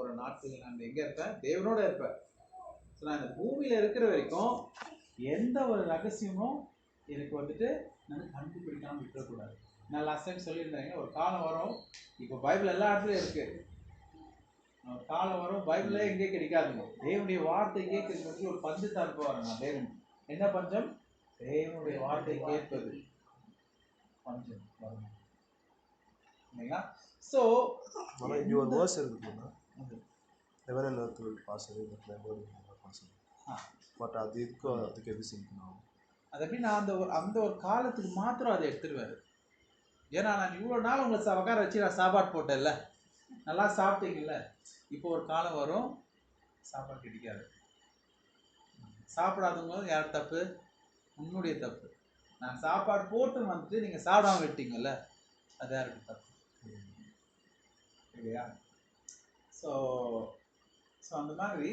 ஒரு நாட்கள் நான் எங்கே இருப்பேன்? தேவனோட இருப்பேன். ஸோ நான் இந்த பூமியில் இருக்கிற வரைக்கும் எந்த ஒரு ரகசியமும் எனக்கு வந்துட்டு நான் கண்டுபிடிக்காமல் விட்டுறக்கூடாது. நான் லாஸ்ட் டைம் சொல்லியிருந்தேங்க, ஒரு காலம் வரும். இப்போ பைபிள் எல்லா இடத்துலையும் இருக்குது. ஒரு காலம் வரும், பைபிளே எங்கே கிடைக்காதுங்க. தேவனுடைய வார்த்தை கேட்கறதுக்கு ஒரு பஞ்சத்தை அனுப்புவாருங்க தேவன். என்ன பஞ்சம்? தேவனுடைய வார்த்தை கேட்பது பஞ்சம் வரும் இல்லைங்களா? ஸோ இங்கே ஒரு வேர்ஸ் இருக்குதுன்னா heaven and earth will pass away but my word will never pass away. But அதுக்கு எப்படி சிங்க் அது எப்படி? நான் அந்த ஒரு காலத்துக்கு மாத்திரம் அதை எடுத்துருவாரு. ஏன்னா நான் இவ்வளோ நாள் உங்களை உட்கார வச்சு நான் சாப்பாடு போட்டேன்ல, நல்லா சாப்பிட்டீங்கல்ல. இப்போ ஒரு காலம் வரும், சாப்பாடு கிடைக்காது. சாப்பிடாதவங்க யார் தப்பு? உன்னுடைய தப்பு. நான் சாப்பாடு போட்டு வந்துட்டு நீங்கள் சாப்பிடாம விட்டீங்கல்ல, அது யாருக்கு தப்பு இல்லையா? ஸோ ஸோ அந்த மாதிரி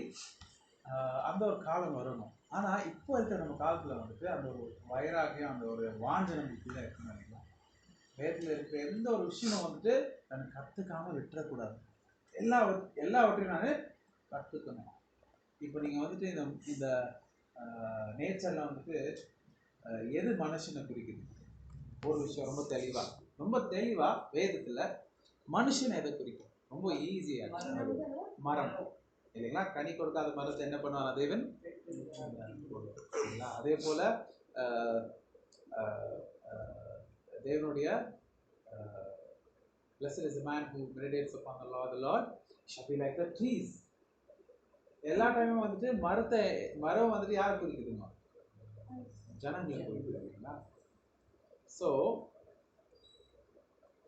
அந்த ஒரு காலம் வரணும். ஆனால் இப்போ இருக்கிற நம்ம காலத்தில் வந்துட்டு அந்த ஒரு வைராகியம், அந்த ஒரு வாஞ்சை நமக்குள்ளே இருக்குன்னு நினைக்கலாம். வேதத்தில் இருக்கிற எந்த ஒரு விஷயமும் வந்துட்டு நான் கற்றுக்காமல் விட்டுறக்கூடாது. எல்லாவற்றையும் நான் கற்றுக்கணும். இப்போ நீங்கள் வந்துட்டு இந்த நேச்சரில் வந்துட்டு எது மனுஷனை குறிக்குது? ஒரு விஷயம் ரொம்ப தெளிவாக வேதத்தில் மனுஷனை எதை குறிக்கும்? ரொம்ப ஈஸியாக மரம் இல்லைங்களா? கனி கொடுக்காத மரத்தை என்ன பண்ணுவாங்க தேவன்? சரிங்களா? அதே போல் தேவனுடைய blessed is the man who meditates upon the law of the Lord shall be like the trees. எல்லா டைமும் வந்துட்டு மரம் வந்துட்டு யார் குறிக்குதுங்க? ஜனங்களை குறிக்குது இல்லைங்களா? ஸோ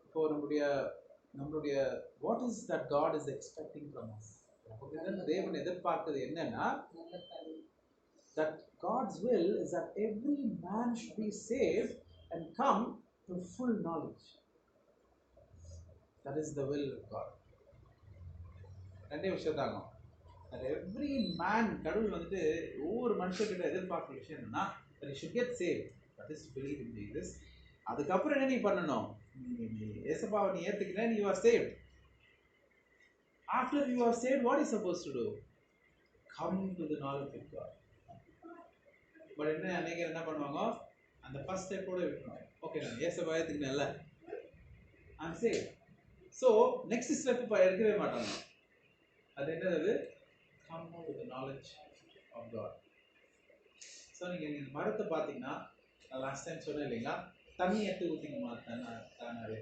இப்போ நம்மளுடைய what is that God is expecting from us? தேவன் எதிர்பார்க்கிறது என்னன்னா, that God's will is that every man should be saved and come to full knowledge. That is the will of God. ரெண்டே விஷயம் தாங்க. that every man, கடவுள் வந்துட்டு ஒவ்வொரு மனுஷர்கிட்ட எதிர்பார்க்குற விஷயம் என்னன்னா, that he should get saved, that is to believe in Jesus. அதுக்கப்புறம் என்ன நீ பண்ணணும்? இயேசுவை நீ ஏத்துக்கிட்டா you are saved. After you are saved, what is supposed to do? Come to the knowledge of God. But அநேகர் என்ன பண்ணுவாங்க? அந்த ஃபர்ஸ்ட் ஸ்டெப்போட விட்டுருவாங்க. ஓகே, நான் இயேசுவை ஏத்துக்கிட்டேன்ல, I'm saved. So next step எடுக்கவே மாட்டாங்க. அது என்னது? Come to the knowledge of God. So நீங்கள் இந்த மரத்தை பார்த்தீங்கன்னா, நான் லாஸ்ட் டைம் சொன்னேன் இல்லைங்களா, தண்ணி எடுத்து ஊற்றிங்கம்மா தானாவே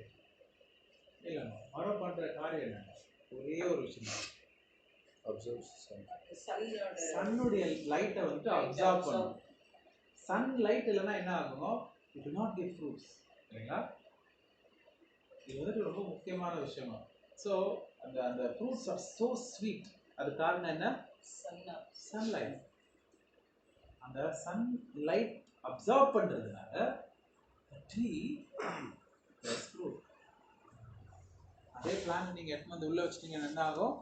இல்லைங்க. மரம் பண்ணுற காரியம் என்னங்க? ஒரே ஒரு விஷயம் தான், சன்னுடைய லைட்டை வந்துட்டு அப்சார்ப் பண்ணும். சன் லைட் இல்லைன்னா என்ன ஆகும்? It will not give fruits இல்லைங்களா? இது வந்துட்டு ரொம்ப முக்கியமான விஷயம். ஸோ அந்த ஃப்ரூட்ஸ் ஆர் ஸோ ஸ்வீட். அது காரணம் என்ன? சன்லைட். அந்த சன் லைட் அப்சார்ப் பண்ணுறதுனால ட்ரீ bears fruit. அதே பிளான்ட் நீங்கள் எடுத்து வந்து உள்ளே வச்சிட்டிங்கன்னா என்ன ஆகும்?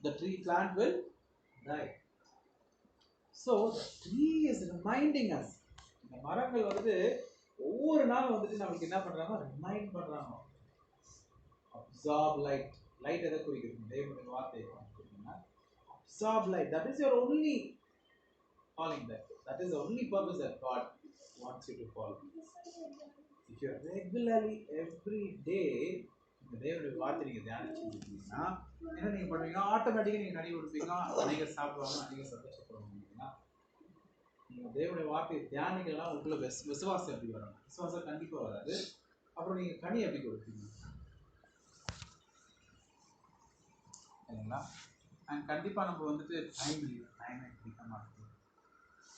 the tree plant will die. So the tree is reminding us. இந்த மரங்கள் வந்து ஒவ்வொரு நாளும் வந்துட்டு நம்மளுக்கு என்ன பண்ணுறாங்க? ரிமைண்ட் பண்ணுறாங்க. Absorb light. லைட் எதை குறிக்கிறது? தேவனுடைய வார்த்தை குறிக்கிறதுனா absorb light. That is your only calling. That is the only purpose that God wants you to follow. If you are regularly every day இந்த தேவனுடைய வார்த்தை நீங்கள் தியானிச்சுருக்கீங்கன்னா என்ன நீங்கள் பண்ணுவீங்க? ஆட்டோமேட்டிக்காக நீங்கள் கனி கொடுப்பீங்க. அநேகர் சாப்பிடுவாங்க, அநேகர் சந்தோஷப்படுவாங்க. நீங்கள் தேவனுடைய வார்த்தையை தியானிக்கலாம். உங்களுக்குள்ள விசுவாசம் எப்படி வரும்? விசுவாசம் கண்டிப்பாக வராது. அப்புறம் நீங்கள் கனி எப்படி கொடுப்பீங்க? சரிங்களா? அண்ட் கண்டிப்பாக நம்ம வந்துட்டு டைம் எடுக்க மாட்டோம்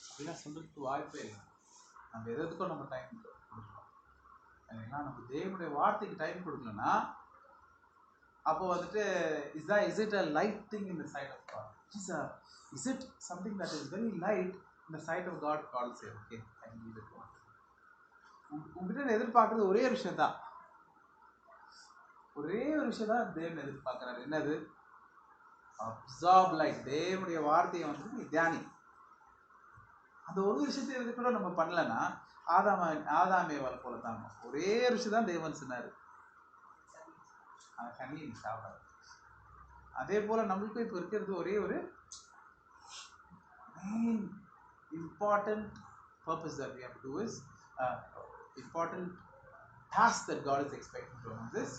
அப்படின்னா சொல்கிறதுக்கு வாய்ப்பே இல்லை. நம்ம எதுக்கும் நம்ம டைம் கொடுக்கலாம். சரிங்களா? நம்ம தேவனுடைய வார்த்தைக்கு டைம் கொடுக்கலன்னா அப்போ வந்துட்டு is it a light thing in the sight of God? Is it something that is very light in the sight of God? God say, okay, I need it. உங்ககிட்ட எதிர்பார்க்குறது ஒரே ஒரு விஷயம் தான். தேவன் எதிர்பார்க்குறாரு. என்னது? Absorb light. தேவனுடைய வார்த்தையை வந்துட்டு தியானி. அந்த ஒரு விஷயத்தை எது கூட நம்ம பண்ணலன்னா ஆதாமேவால் போல தாங்க. ஒரே ஒரு விஷயம் தான் தேவன் சொன்னார், அந்த கண்ணியை நீ சாப்பிடாது. அதே போல் நம்மளுக்கும் இப்போ இருக்கிறது ஒரே ஒரு main important purpose that we have to do is important task that God is expecting from us is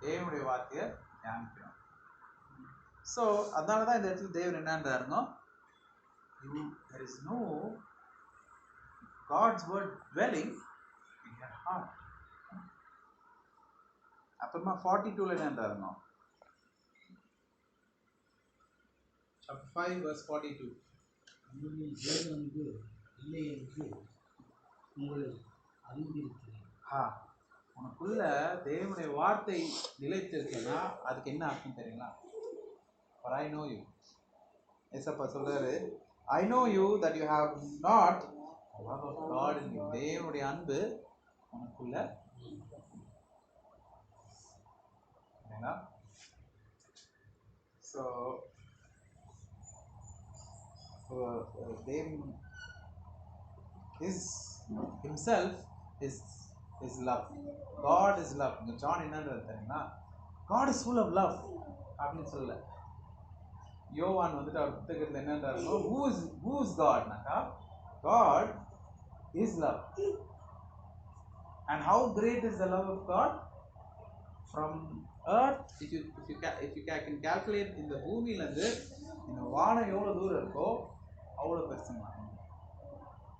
தேவனுடைய வார்த்தையை தியானிக்கணும். ஸோ அதனால தான் இந்த இடத்துல தேவன் என்னன்றாருங்க, there is no God's word dwelling in your heart. அப்புறமா 42ல என்னன்றாருங்க, chapter 5 verse 42. உனக்குள்ள தேவனுடைய வார்த்தை நிலைத்திருக்குன்னா அதுக்கு என்ன அர்த்தம் தெரியுங்களா? For I know you. ஏசப்பா சொல்றாரு, I know you that you have not love of God in you. தேவனுடைய அன்பு உனக்குள்ள So David is himself is love. God is love. இந்த ஜான் என்னன்றது தெரியுமா? God is full of love அப்படின்னு சொல்லல. யோவான் வந்துட்டு அவர் புத்தகத்தில் என்னன்றாருன்னா who is God நாக்கா God is love. And how great is the love of God? From earth, if you can calculate இந்த பூமியில இருந்து இந்த வானம் எவ்வளவு தூரம் இருக்கோ அவ்வளவு பெருசுங்க.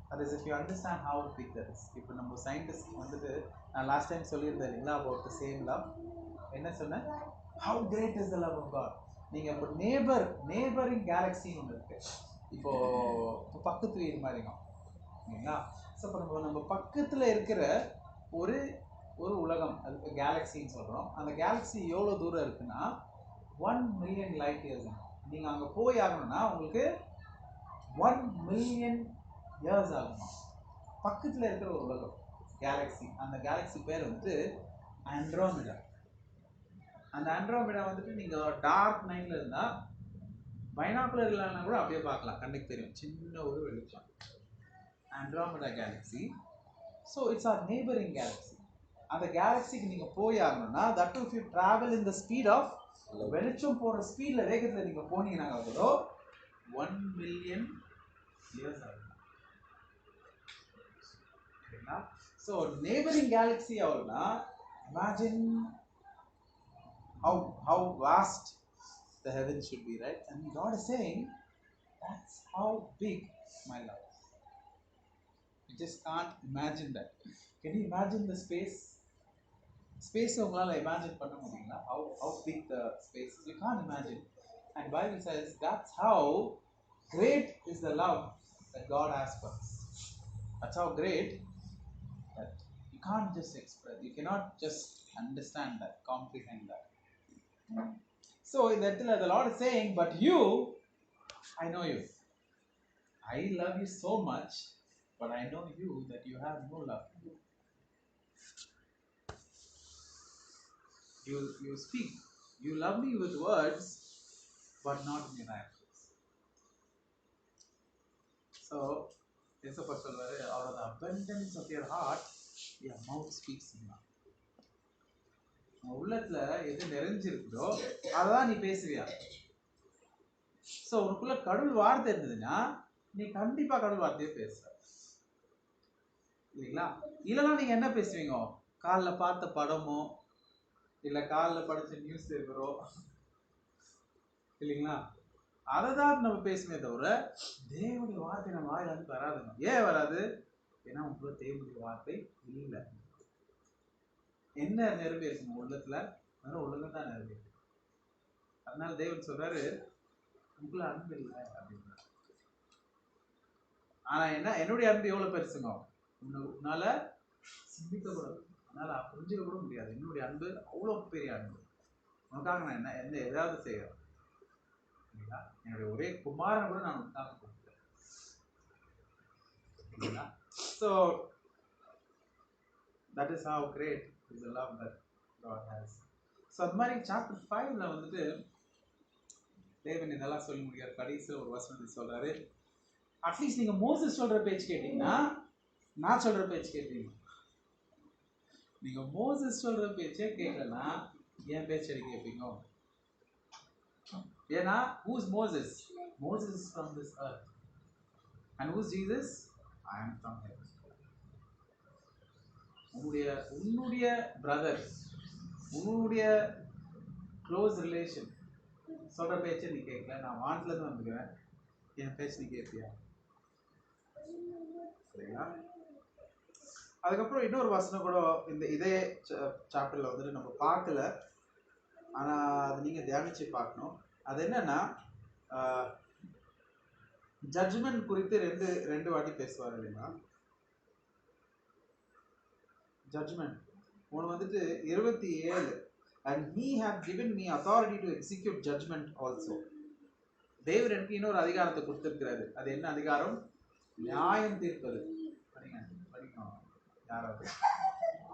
That is, if you understand how big that is. இப்போ நம்ம சயின்டிஸ்ட் வந்துட்டு நான் லாஸ்ட் டைம் சொல்லியிருந்தேன் இல்லைங்களா about the same love. என்ன சொன்னேன்? How great is the love of God. நீங்க இப்போ neighboring galaxy ஒன்று இருக்கு. இப்போ பக்கத்து வீடு மாதிரிங்க இல்லைங்களா? ஸோ இப்போ நம்ம பக்கத்தில் இருக்கிற ஒரு உலகம், அது கேலக்சின்னு சொல்கிறோம். அந்த கேலக்ஸி எவ்வளோ தூரம் இருக்குன்னா 1 million light years. நீங்கள் அங்கே போய் ஆகணும்னா உங்களுக்கு 1 million years ஆகணும். பக்கத்தில் இருக்கிற ஒரு உலகம் கேலக்ஸி. அந்த கேலக்ஸி பேர் வந்துட்டு ஆண்ட்ரோமிடா. அந்த ஆண்ட்ரோமிடா வந்துட்டு நீங்கள் டார்க் நைட்டில் இருந்தால் பைனாக்குலர் இல்லைன்னா கூட அப்படியே பார்க்கலாம், கண்ணுக்கு தெரியும், சின்ன ஒரு வெளிச்சம். Andromeda galaxy. So it's our neighbouring galaxy. அந்த கேலக்ஸிக்கு நீங்கள் போய் ஆகணும்னா that if you travel in the speed of வெளிச்சம் போகிற ஸ்பீடில் வேகத்தில் நீங்கள் போனீங்கன்னா கூட 1 million years ஆகும். சரிங்களா? ஸோ நெய்பரிங் கேலக்ஸி ஆகும்னா imagine how vast the heavens should be, right? And God is saying that's how big my love is. You just can't imagine that. Can you imagine the space? Space உங்களால் imagine பண்ண முடியுங்களா? How big the space is? You can't imagine. And Bible says that's how great is the love that God has for us. That's how great that you can't just express. You cannot just understand that, comprehend that. So in that the Lord is saying, but you, I know you. I love you so much, but I know you that you have no love. You speak, you love me with words, but not in your actions. So, Yesapar சொல்வாரு, out of the abundance of your heart, your mouth speaks. உள்ளத்துல எது நிறைஞ்சிருக்குதோ அதான் நீ பேசுவியா. ஸோ உனக்குள்ள கடவுள் வார்த்தை இருந்ததுன்னா நீ கண்டிப்பா கடவுள் வார்த்தையே பேசுற இல்லைங்களா? இல்லைன்னா நீங்க என்ன பேசுவீங்க? காலில் பார்த்த படமோ இல்லை காலில் படித்த நியூஸ் பேப்பரோ இல்லைங்களா? அதை தான் நம்ம பேசுமே தவிர தேவனுடைய வார்த்தை நம்ம வாயில வந்து வராதுங்க. ஏன் வராது? ஏன்னா உங்களுக்குள்ள தேவனுடைய வார்த்தை இல்லை. என்ன நிரம்பி இருக்குங்க உள்ளத்துல? அதனால உள்ளதான் தான் நிரம்பி இருக்கு. அதனால தேவன் சொல்றாரு உங்களுக்குள்ள அன்பு இல்லை அப்படின்னா. ஆனா என்ன, என்னுடைய அன்பு எவ்வளவு பெருசுங்க? உன்னால சிந்திக்க கூட, அதனால புரிஞ்சுக்க கூட முடியாது. என்னுடைய அன்பு அவ்வளவு பெரிய அன்பு. உனக்காக நான் என்ன ஏதாவது செய்யறேன் இல்லைங்களா? என்னுடைய ஒரே குமாரன் கூட நான் உனக்காக கொடுத்தேன் இல்லைங்களா? So that is how great is the love that God has. So அது மாதிரி சாப்டர் 5ல வந்துட்டு தேவன் இதெல்லாம் சொல்லி முடியாது. கடைசியில் ஒரு வசனத்தை சொல்றாரு, அட்லீஸ்ட் நீங்க மோசஸ் சொல்ற பேச்சு கேட்டீங்கன்னா நான் சொல்ற பேச்சு கேட்டீங்க. நீங்க மோசஸ் சொல்ற பேச்சே கேட்கலன்னா என் பேச்சு கேட்பீங்க. ஏன்னா who is Moses? Moses is from this earth. And who is Jesus? I am from heaven. உன்னுடைய பிரதர், உன்னுடைய க்ளோஸ் ரிலேஷன் சொல்ற பேச்சை நீ கேட்கல. நான் வானத்துலேருந்து வந்துக்கிறேன், என் பேச்சு நீ கேட்பியா? சரிங்களா? அதுக்கப்புறம் இன்னொரு வசனம் கூட இதே சாப்டர்ல வந்துட்டு நம்ம பார்க்கல, ஆனால் அது நீங்கள் தியானிச்சு பார்க்கணும். அது என்னன்னா ஜட்ஜ்மெண்ட் குறித்து ரெண்டு வாட்டி பேசுவார் இல்லைங்களா? ஜட்ஜ்மெண்ட் ஒன்று வந்துட்டு 27, and he have given me authority to execute judgment also. தேவர் எனக்கு இன்னொரு அதிகாரத்தை கொடுத்திருக்கிறாரு. அது என்ன அதிகாரம்? நியாயம் தீர்ப்பது. படிக்கணும் யாராவது?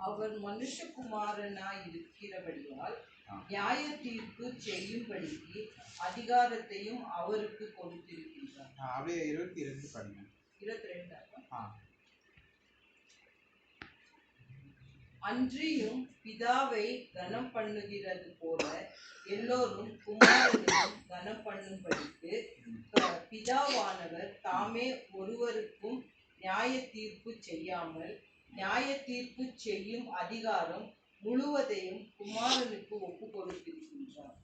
அவர் மனுஷகுமாரனாய் இருக்கிறபடியால் நியாய தீர்ப்பு செய்யும்படிக்கு அதிகாரத்தையும் அவருக்கு கொடுத்திருக்கின்றார். அப்படியே 22 பண்ணுங்க. 22. அன்றியும் பிதாவை கனம் பண்ணுகிறது போல எல்லோரும் குமாரனையும் கனம் பண்ணும்படிக்கு பிதாவானவர் தாமே ஒருவருக்கும் நியாய தீர்ப்பு செய்யாமல் நியாய தீர்ப்பு செய்யும் அதிகாரம் முழுவதையும் குமாரனுக்கு ஒப்பு கொடுத்திருக்கின்றார்.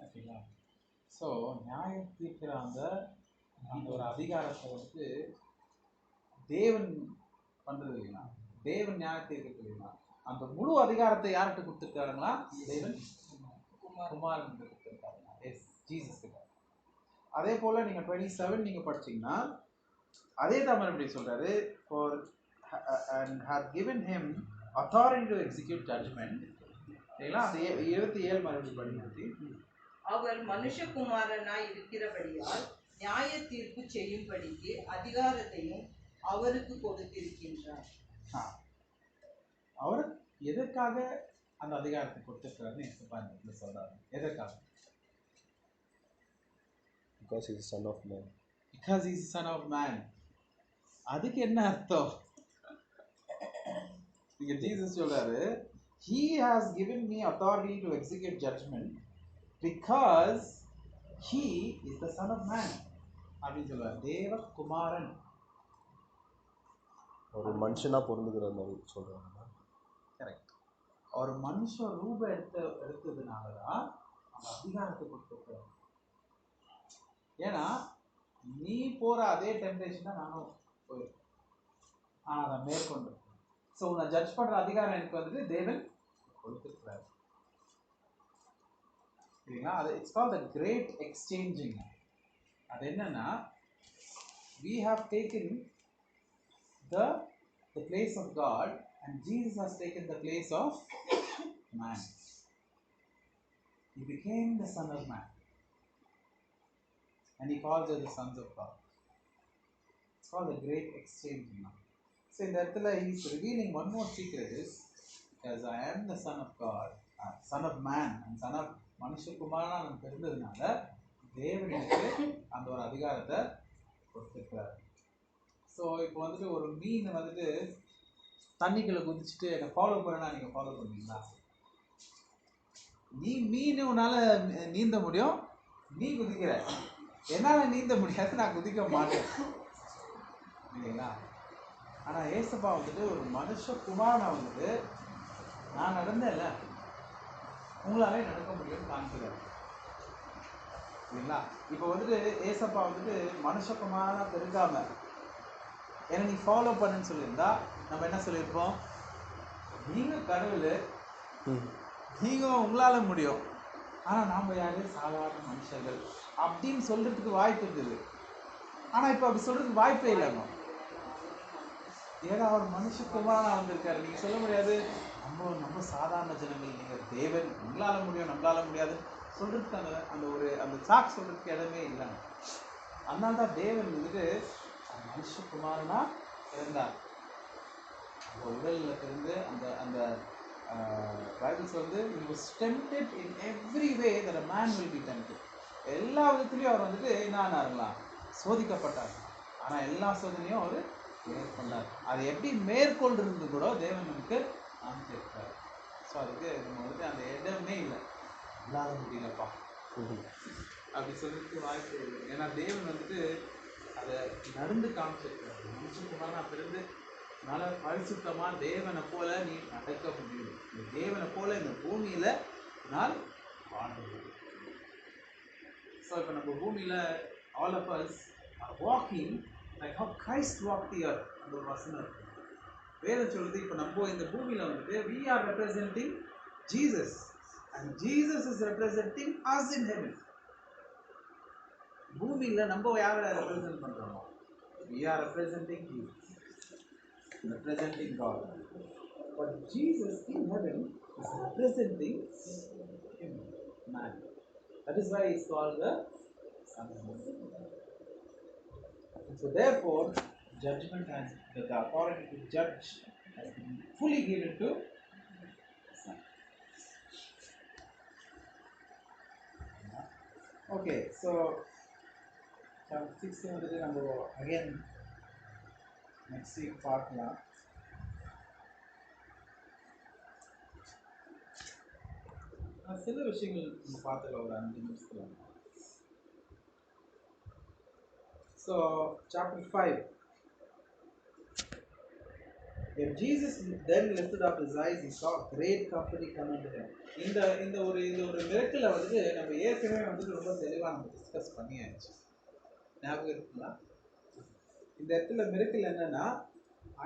ஓகேங்களா? ஸோ நியாயம் தீர்க்கிற அந்த ஒரு அதிகாரத்தை வந்து தேவன் பண்றது இல்லைங்களா? தேவன் நியாயம் தீர்க்கிறது இல்லைங்களா? அந்த முழு அதிகாரத்தை யார்கிட்ட கொடுத்துருக்காருங்களா? தேவன் குமாரன் கொடுத்துருக்காருங்களா? எஸ், ஜீசஸ் கிட்ட. அதே போல நீங்க 27 நீங்க படிச்சீங்கன்னா அதே தான் எப்படி சொல்றாரு, for and have given him authority to execute judgment. சரிங்களா? அந்த 27 மறுபடியும் படிங்க. அவர் மனுஷகுமாரனாய் இருக்கிறபடியால் நியாய தீர்ப்பு செய்யும்படிக்கு அதிகாரத்தையும் அவருக்கு கொடுத்திருக்கின்றார். அவர் எதற்காக அந்த அதிகாரத்தை கொடுத்திருக்கிறாருன்னு எக்ஸ்பிளைன் சொல்றாரு. எதற்காக? Because he is the son of man. Because he is the son of man. அதுக்கு என்ன அர்த்தம்? இங்க ஜீசஸ் சொல்றாரு, he has given me authority to execute judgment because he is the son of man அப்படின்னு சொல்றாரு. தேவ குமாரன் ஒரு மனுஷனா பொருந்துகிற மாதிரி சொல்றாங்க. கரெக்ட். ஒரு மனுஷ ரூபம் எடுத்ததுனாலதான் அந்த அதிகாரத்தை கொடுத்துருக்கிறார். ஏன்னா நீ போற அதே டெம்ப்டேஷன் தான் நானும் போயிருக்கேன். ஆனால் அதை மேற்கொண்டு ஸோ உன்னை ஜட்ஜ் பண்ற அதிகாரம் எனக்கு வந்துட்டு தேவன் கொடுத்துருக்கிறார். சரிங்களா? அது it's called the great exchanging. அது என்னன்னா, we have taken the place of God and Jesus has taken the place of man. He became the son of man and he calls us the sons of God. It's called the great exchange now. So in that he is revealing one more secret is, because I am the son of God, son of man and son of மனுஷகுமாரனா நான் தெரிந்ததுனால தேவனுக்கு அந்த ஒரு அதிகாரத்தை கொடுத்துருக்கிறார். ஸோ இப்போ வந்துட்டு ஒரு மீன் வந்துட்டு தண்ணிக்குள்ளே குதிச்சுட்டு என்னை ஃபாலோ பண்ணனா நீங்கள் ஃபாலோ பண்ணுவீங்களா? நீ மீன் உன்னால் நீந்த முடியும், நீ குதிக்கிற. என்னால் நீந்த முடியாது, நான் குதிக்க மாட்டேன் இல்லைங்களா? ஆனால் ஏசப்பா வந்துட்டு ஒரு மனுஷகுமாரனை வந்துட்டு நான் நடந்தேன்ல, உங்களாலே நடக்க முடியும்னு காமிக்கிறார் இல்லைங்களா? இப்போ வந்துட்டு ஏசப்பா வந்துட்டு மனுஷகுமாரனா பெருகாம ஏன்னா நீ ஃபாலோ பண்ணுன்னு சொல்லியிருந்தா நம்ம என்ன சொல்லியிருப்போம்? நீங்கள் கடவுள், நீங்கள் உங்களால் முடியும், ஆனால் நாம் யாரு சாதாரண மனுஷர்கள் அப்படின்னு சொல்கிறதுக்கு வாய்ப்பு இருந்தது. ஆனால் இப்போ அப்படி சொல்கிறதுக்கு வாய்ப்பே இல்லைங்க. ஏன்னா அவர் மனுஷகுமாரனா வந்திருக்காரு. நீங்கள் சொல்ல முடியாது நம்ம சாதாரண ஜனங்கள், நீங்கள் தேவன், உங்களால் முடியும் நம்மளால் முடியாது சொல்கிறதுக்கு அந்த சாக்கு சொல்கிறதுக்கு இடமே இல்லைங்க. அதனால தான் தேவன் வந்துட்டு மனுஷகுமாரனா பிறந்தார். அந்த உடலில் பிறந்து அந்த பைபிள்ஸ் வந்து he was tempted in every way that a man will be tempted. எல்லா விதத்துலையும் அவர் வந்துட்டு என்ன இருக்கலாம், சோதிக்கப்பட்டார். ஆனால் எல்லா சோதனையும் அவர் மேற்கொண்டார். அதை எப்படி மேற்கொண்டிருந்து கூட தேவன் நமக்கு காமிச்சிருக்கார். ஸோ அதுக்கு நம்ம வந்துட்டு அந்த இடமே இல்லை, இல்லாத முடியலப்பா அப்படி சொல்லிட்டு வாய்ப்பு இல்லை. ஏன்னா தேவன் வந்துட்டு அதை நடந்து காமிச்சிருக்காரு. மனுஷகுமாரனா பிறந்து நல்ல பரிசுத்தமாக தேவனை போல நீ நடக்க முடியும், தேவனை போல இந்த பூமியில் நான் வாழ முடியும். ஸோ இப்போ நம்ம பூமியில் all of us are walking like how Christ walk the earth. அந்த ஒரு வசனம் இருக்கு. வேதம் சொல்லுது, இப்போ நம்ம இந்த பூமியில் வந்துட்டு we are representing Jesus and Jesus is representing us in heaven. பூமியில் நம்ம யாரை ரெப்ரசென்ட் பண்ணுறோமோ, we are representing Jesus, representing God. But Jesus in heaven is representing him, man. That is why he is called the Son of Man. So therefore, judgment has the authority to judge has been fully given to the Son. Okay, so chapter 6 வந்துட்டு நம்ம again next week பார்க்கலாம். சில விஷயங்கள் நம்ம பார்த்துக்கலாம் ஒரு 5 நிமிஷத்துல. So chapter 5. If Jesus then lifted up his eyes, he saw great company come unto him. இந்த ஒரு மிரக்கலை வந்துட்டு நம்ம ஏற்கனவே வந்துட்டு ரொம்ப தெளிவாக நம்ம டிஸ்கஸ் பண்ணியாச்சு. ஞாபகம் இருக்குங்களா? இந்த இடத்துல மிரக்கல் என்னன்னா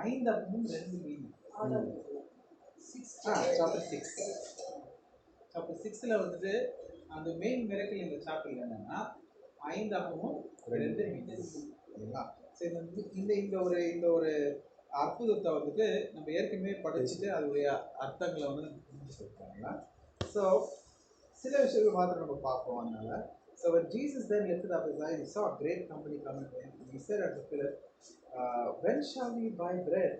5 அப்பமும் 2 மீன். சாப்டர் 6. சாப்டர் 6ல வந்துட்டு அந்த மெயின் மிரக்கல் இந்த சாப்டர்ல என்னன்னா 5 அப்பமும் 2 மீன். சரிங்களா? சரி, இந்த ஒரு அற்புதத்தை வந்துட்டு நம்ம ஏற்கனவே படிச்சுட்டு அதோடைய அர்த்தங்களை வந்து நம்ம புரிஞ்சுக்கிட்டாங்களா? ஸோ சில விஷயங்கள் மாத்திரம் நம்ம பார்ப்போம். அதனால so when Jesus then lifted up his eyes, he saw a great company coming to him, and he said unto Philip, when shall we buy bread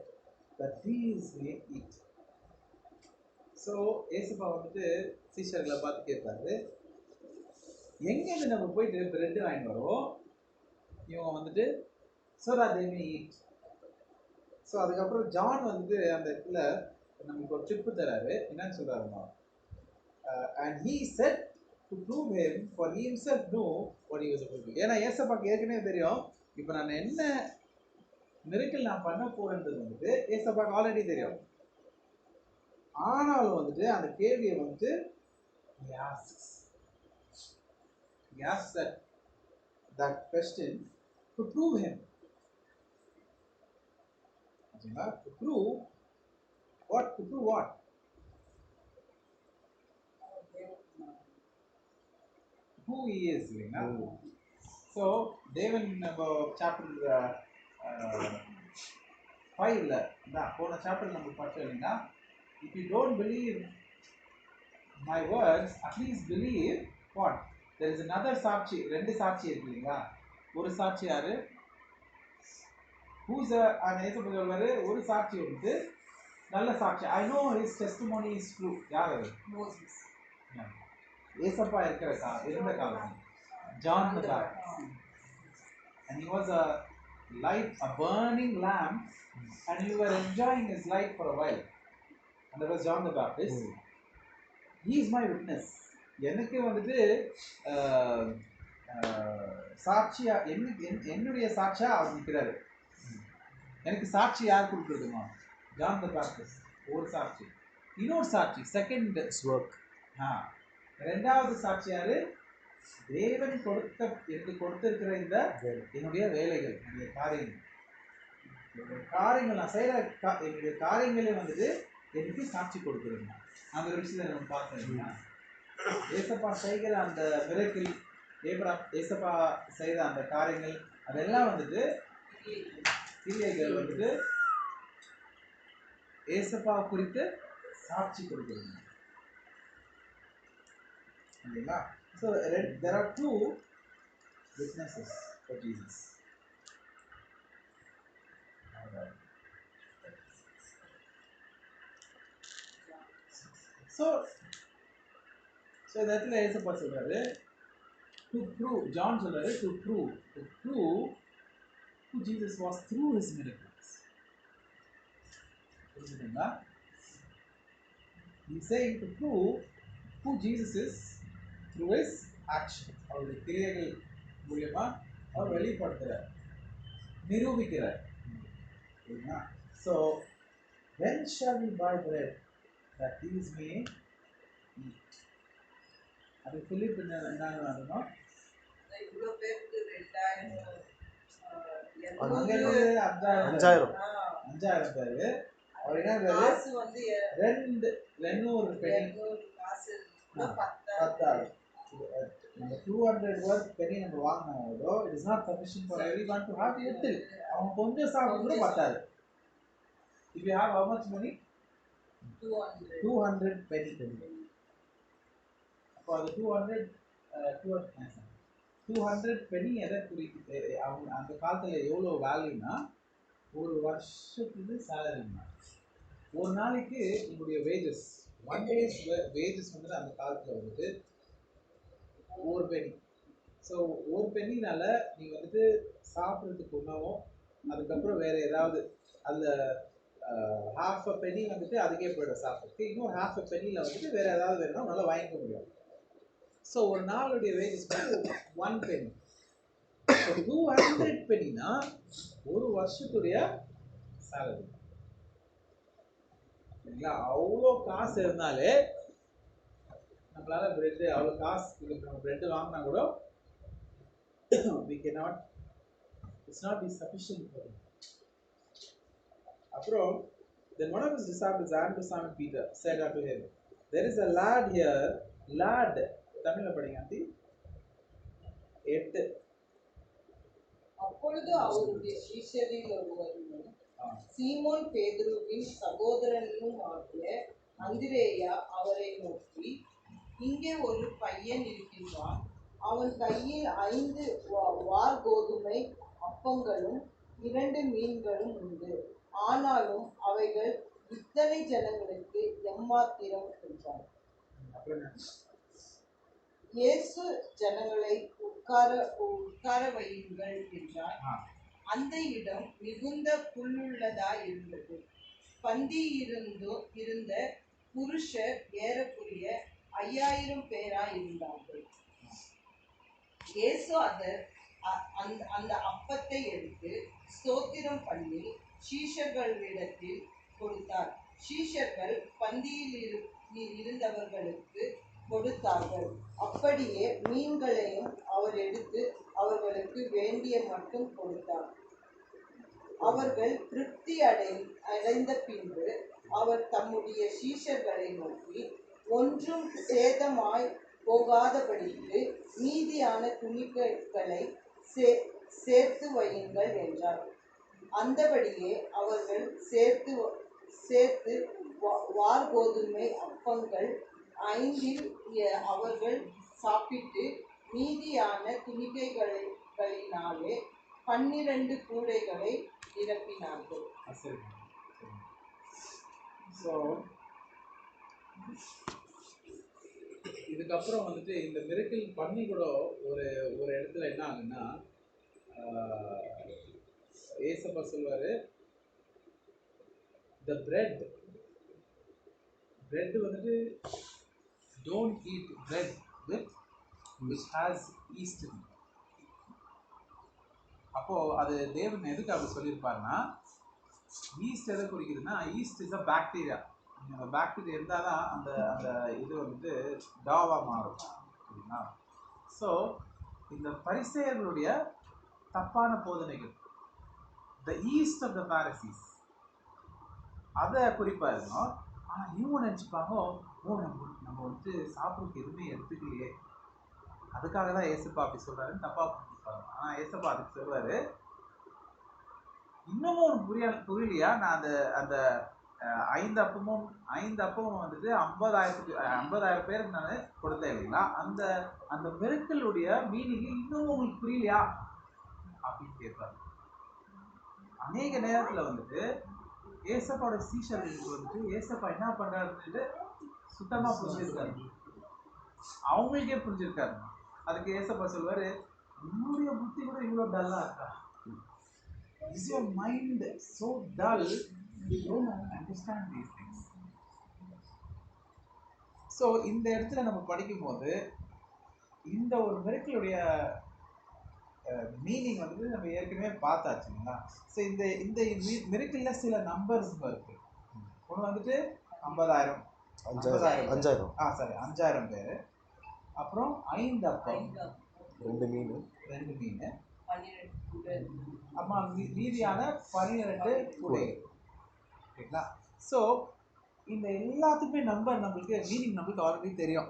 that these may eat? So ஏசுப்பா வந்துட்டு சீஷர்களை பார்த்து கேட்பாரு, எங்கேருந்து நம்ம போயிட்டு பிரெட் வாங்கிட்டு வரோம் இவங்க வந்துட்டு so that they may eat. So அதுக்கப்புறம் ஜான் வந்துட்டு அந்த இடத்துல நமக்கு ஒரு டிப்பு தராரு. என்னன்னு சொல்றாருமா, and he said to prove him, for he himself knew what he was about to do. ஏன்னா ஏசப்பாக்கு ஏற்கனவே தெரியும் இப்போ நான் என்ன மிரக்கல் நான் பண்ண போறேன்றது வந்துட்டு ஏசப்பாக்கு ஆல்ரெடி தெரியும். ஆனாலும் வந்துட்டு அந்த கேள்வியை வந்துட்டு he asks that question to prove him. To prove what? To prove what? Who he is. So Devan chapter 5 போன சாப்டர் நம்ம பார்த்தோம் இல்லைங்களா, if you don't believe my words, at least believe what? There is another சாட்சி. 2 சாட்சி இருக்கு இல்லைங்களா. ஒரு சாட்சி யாரு? Who's ஒரு சாட்சி வந்து நல்ல சாட்சி. I know his testimony is true. யார் அது? Moses. ஏசப்பா இருந்த காலம் John the Baptist. And he was a burning lamp, and you were enjoying his light for a while. And that was John the Baptist. He is my witness. எனக்கு வந்துட்டு சாட்சியா என்னுடைய சாட்சியா அவர் நிற்கிறாரு. எனக்கு சாட்சி யார் கொடுக்குறதுமா? ஜான் த பாப்டிஸ்ட் ஒரு சாட்சி. இன்னொரு சாட்சி செகண்ட் ஒர்க். ரெண்டாவது சாட்சி யாரு? தேவன் எனக்கு கொடுத்திருக்கிற இந்த என்னுடைய வேலைகள், என்னுடைய காரியங்கள் நான் செய்யற என்னுடைய காரியங்களே வந்துட்டு எனக்கு சாட்சி கொடுக்குறேங்க. அந்த ஒரு விஷயத்தை நம்ம பார்த்தோம். ஏசப்பா செய்கிற அந்த மிரக்கிள், ஏசப்பா செய்கிற அந்த காரியங்கள் அதெல்லாம் வந்துட்டு கிரியைகள் வந்துட்டு ஏசப்பா குறித்து சாட்சி கொடுக்குறீங்க. இல்லைங்களா? So there are 2 witnesses for Jesus. So இந்த இடத்துல ஏசப்பா சொல்றாரு to prove, John சொல்றாரு to prove who Jesus was through his miracles. புரியுதுங்களா? He is saying to prove who Jesus is through his action. அவருடைய கிரியைகள் மூலமா அவர் வெளிப்படுத்துறார், நிரூபிக்கிறார். So when shall we buy bread that these may eat? அது பிலிப் என்ன வரணும்? இவ்வளோ பேருக்கு 5000 பேரு. அவர் என்ன காசு வந்து 200 காசு 200 worth penny நம்ம வாங்கினோம். It is not sufficient for everyone to have little. அவங்க கொஞ்சம் சாப்பிட்டு கூட பத்தாது. If you have how much money? 200 penny. அப்போ அது 200 penny எதை குறிக்குது? அவங்க அந்த காலத்தில் எவ்வளோ வேல்யூனா ஒரு வருஷத்துக்கு சேலரினா ஒரு நாளைக்கு உங்களுடைய வேஜஸ் 1 day's வேஜஸ் வந்து அந்த காலத்தில் வந்துட்டு 1 penny. ஸோ 1 pennyனால நீங்கள் வந்துட்டு சாப்பிட்றதுக்கு உணவும் அதுக்கப்புறம் வேறு ஏதாவது அதில் half a penny வந்துட்டு அதுக்கே போய்டும் சாப்பிட்றதுக்கு, இன்னும் half a pennyயில் வந்துட்டு வேறு ஏதாவது வேணும்னா நல்லா வாங்கிக்க முடியும். ஸோ ஒரு நாளுடைய வேஜஸ் வந்து 1 penny. ஸோ 200 pennyனா ஒரு வருஷத்துடைய சேலரி. சரிங்களா? அவ்வளோ காசு இருந்தாலே நம்மளால பிரெட் அவ்வளோ காசு நம்ம பிரெட் வாங்கினா கூட we cannot, it's not be sufficient for him. அப்புறம் then one of his disciples Andrew, Simon Peter said unto him, there is a lad here. lad தமிழ்ல படிங்க ஆண்டி. 8. அப்பொழுது அவருடைய சீஷரில் ஒருவரும் சீமோன் பேதுருவின் சகோதரனும் ஆகிய அந்திரேயா அவரை நோக்கி, இங்கே ஒரு பையன் இருக்கின்றான். அவன் கையில் 5 வார்கோதுமை அப்பங்களும் 2 மீன்களும் உண்டு. ஆனாலும் அவைகள் இத்தனை ஜனங்களுக்கு எம்மாத்திரம் என்றான். இயேசு ஜனங்களை உட்கார வையுங்கள் என்றார். அந்த இடம் மிகுந்த புல்லுள்ளதாய் இருந்தது. இருந்த புருஷர் ஏறக்குறைய 5000 பேராய் இருந்தார்கள். இயேசு அந்த அப்பத்தை எடுத்து ஸ்தோத்திரம் பண்ணி சீஷர்களிடத்தில் கொடுத்தார். சீஷர்கள் பந்தியில் இருந்தவர்களுக்கு கொடுத்தார்கள். அப்படியே மீன்களையும் அவர் எடுத்து அவர்களுக்கு வேண்டிய மட்டும் கொடுத்தார். அவர்கள் திருப்தி அடைந்த பின்பு அவர் தம்முடைய சீஷர்களை நோக்கி, ஒன்றும் சேதமாய் போகாதபடிக்கு மீதியான துணிகளை சேர்த்து வையுங்கள் என்றார். அந்தபடியே அவர்கள் சேர்த்து வார்கோதுமை அப்பங்கள் 5 அவர்கள் சாப்பிட்டு மீதியான துணிக்கைகளினாலே 12 கூடைகளை நிரப்பினார்கள். ஸோ இதுக்கப்புறம் வந்துட்டு இந்த மிரக்கிள் பண்ணி கூட ஒரு இடத்துல என்ன ஆகுன்னா, ஏசப்பா சொல்வாரு, the bread வந்துட்டு don't eat bread which has yeast in it. அப்போ அது தேவன் எதுக்கு அப்படி சொல்லியிருப்பாருன்னா, ஈஸ்ட் எதை குறிக்குதுன்னா, ஈஸ்ட் இஸ் அ பாக்டீரியா. அந்த பாக்டீரியா இருந்தால் தான் அந்த அந்த இது வந்துட்டு டாவாக மாறும். சரிங்களா? ஸோ இந்த பரிசேயர்களுடைய தப்பான போதனைகள், த ஈஸ்ட் ஆஃப் த பாரசீஸ், அதை குறிப்பாக இருக்கும். ஆனால் இவங்க நினச்சிப்பாங்க, நம்ம வந்துட்டு சாப்பிட்றதுக்கு எதுவுமே எடுத்துக்கலையே, அதுக்காக தான் ஏசப்பா அப்படி சொல்கிறாருன்னு தப்பாக புரிஞ்சுப்பாங்க. ஆனால் ஏசப்பா அதுக்கு சொல்வார், இன்னமும் ஒரு புரியலையா, நான் அந்த 5 அப்பமும் வந்துட்டு 50,000 பேருக்கு நான் கொடுத்தேன் இல்லைங்களா, அந்த மிரக்கிளுடைய மீனிங் இன்னமும் உங்களுக்கு புரியலையா அப்படின்னு கேட்பாரு. அநேக நேரத்தில் வந்துட்டு ஏசப்பாவோட சீஷர்களுக்கு வந்துட்டு ஏசப்பா என்ன பண்ணுறாருன்னு சுத்தமாக புரிஞ்சிருக்காரு, அவங்களுக்கே புரிஞ்சிருக்காரு. அதுக்கு ஏசப்பா சொல்வார், உன்னுடைய புத்தி கூட இவ்வளோ டல்லாக இருக்கா? Is your mind so dull you don't understand these things? So இந்த இடத்துல நம்ம படிக்கும்போது இந்த ஒரு மிரக்கிளுடைய மீனிங் வந்து நம்ம ஏற்கனவே பார்த்தாச்சுங்களா. ஸோ இந்த மிரக்கிளில் சில நம்பர்ஸ் இருக்கு. ஒன்று வந்துட்டு 50,000 5,000 பேர், அப்புறம் 5 அப்பம் 2 மீன், அம்மா மீதியான 12 கூடை. ஓகேங்களா? ஸோ இந்த எல்லாத்துக்குமே நம்மளுக்கு மீனிங் நம்மளுக்கு ஆல்ரெடி தெரியும்.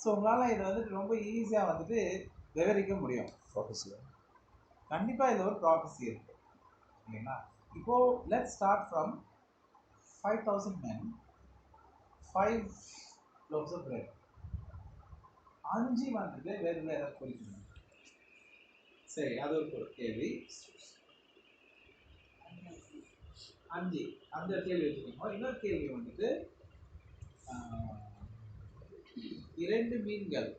ஸோ உங்களால் இதை வந்துட்டு ரொம்ப ஈஸியாக வந்துட்டு விவரிக்க முடியும். கண்டிப்பாக இதில் ஒரு ப்ராஃபஸி இருக்கு இல்லைங்களா. இப்போது let's start from 5,000 men, 5 loaves of bread. 5 வந்துட்டு வேறு குறிக்கணும். சரி, அது ஒரு கேள்வி. 5 அந்த கேள்வி வச்சுக்கோங்க. இன்னொரு கேள்வி வந்துட்டு 2 மீன்கள்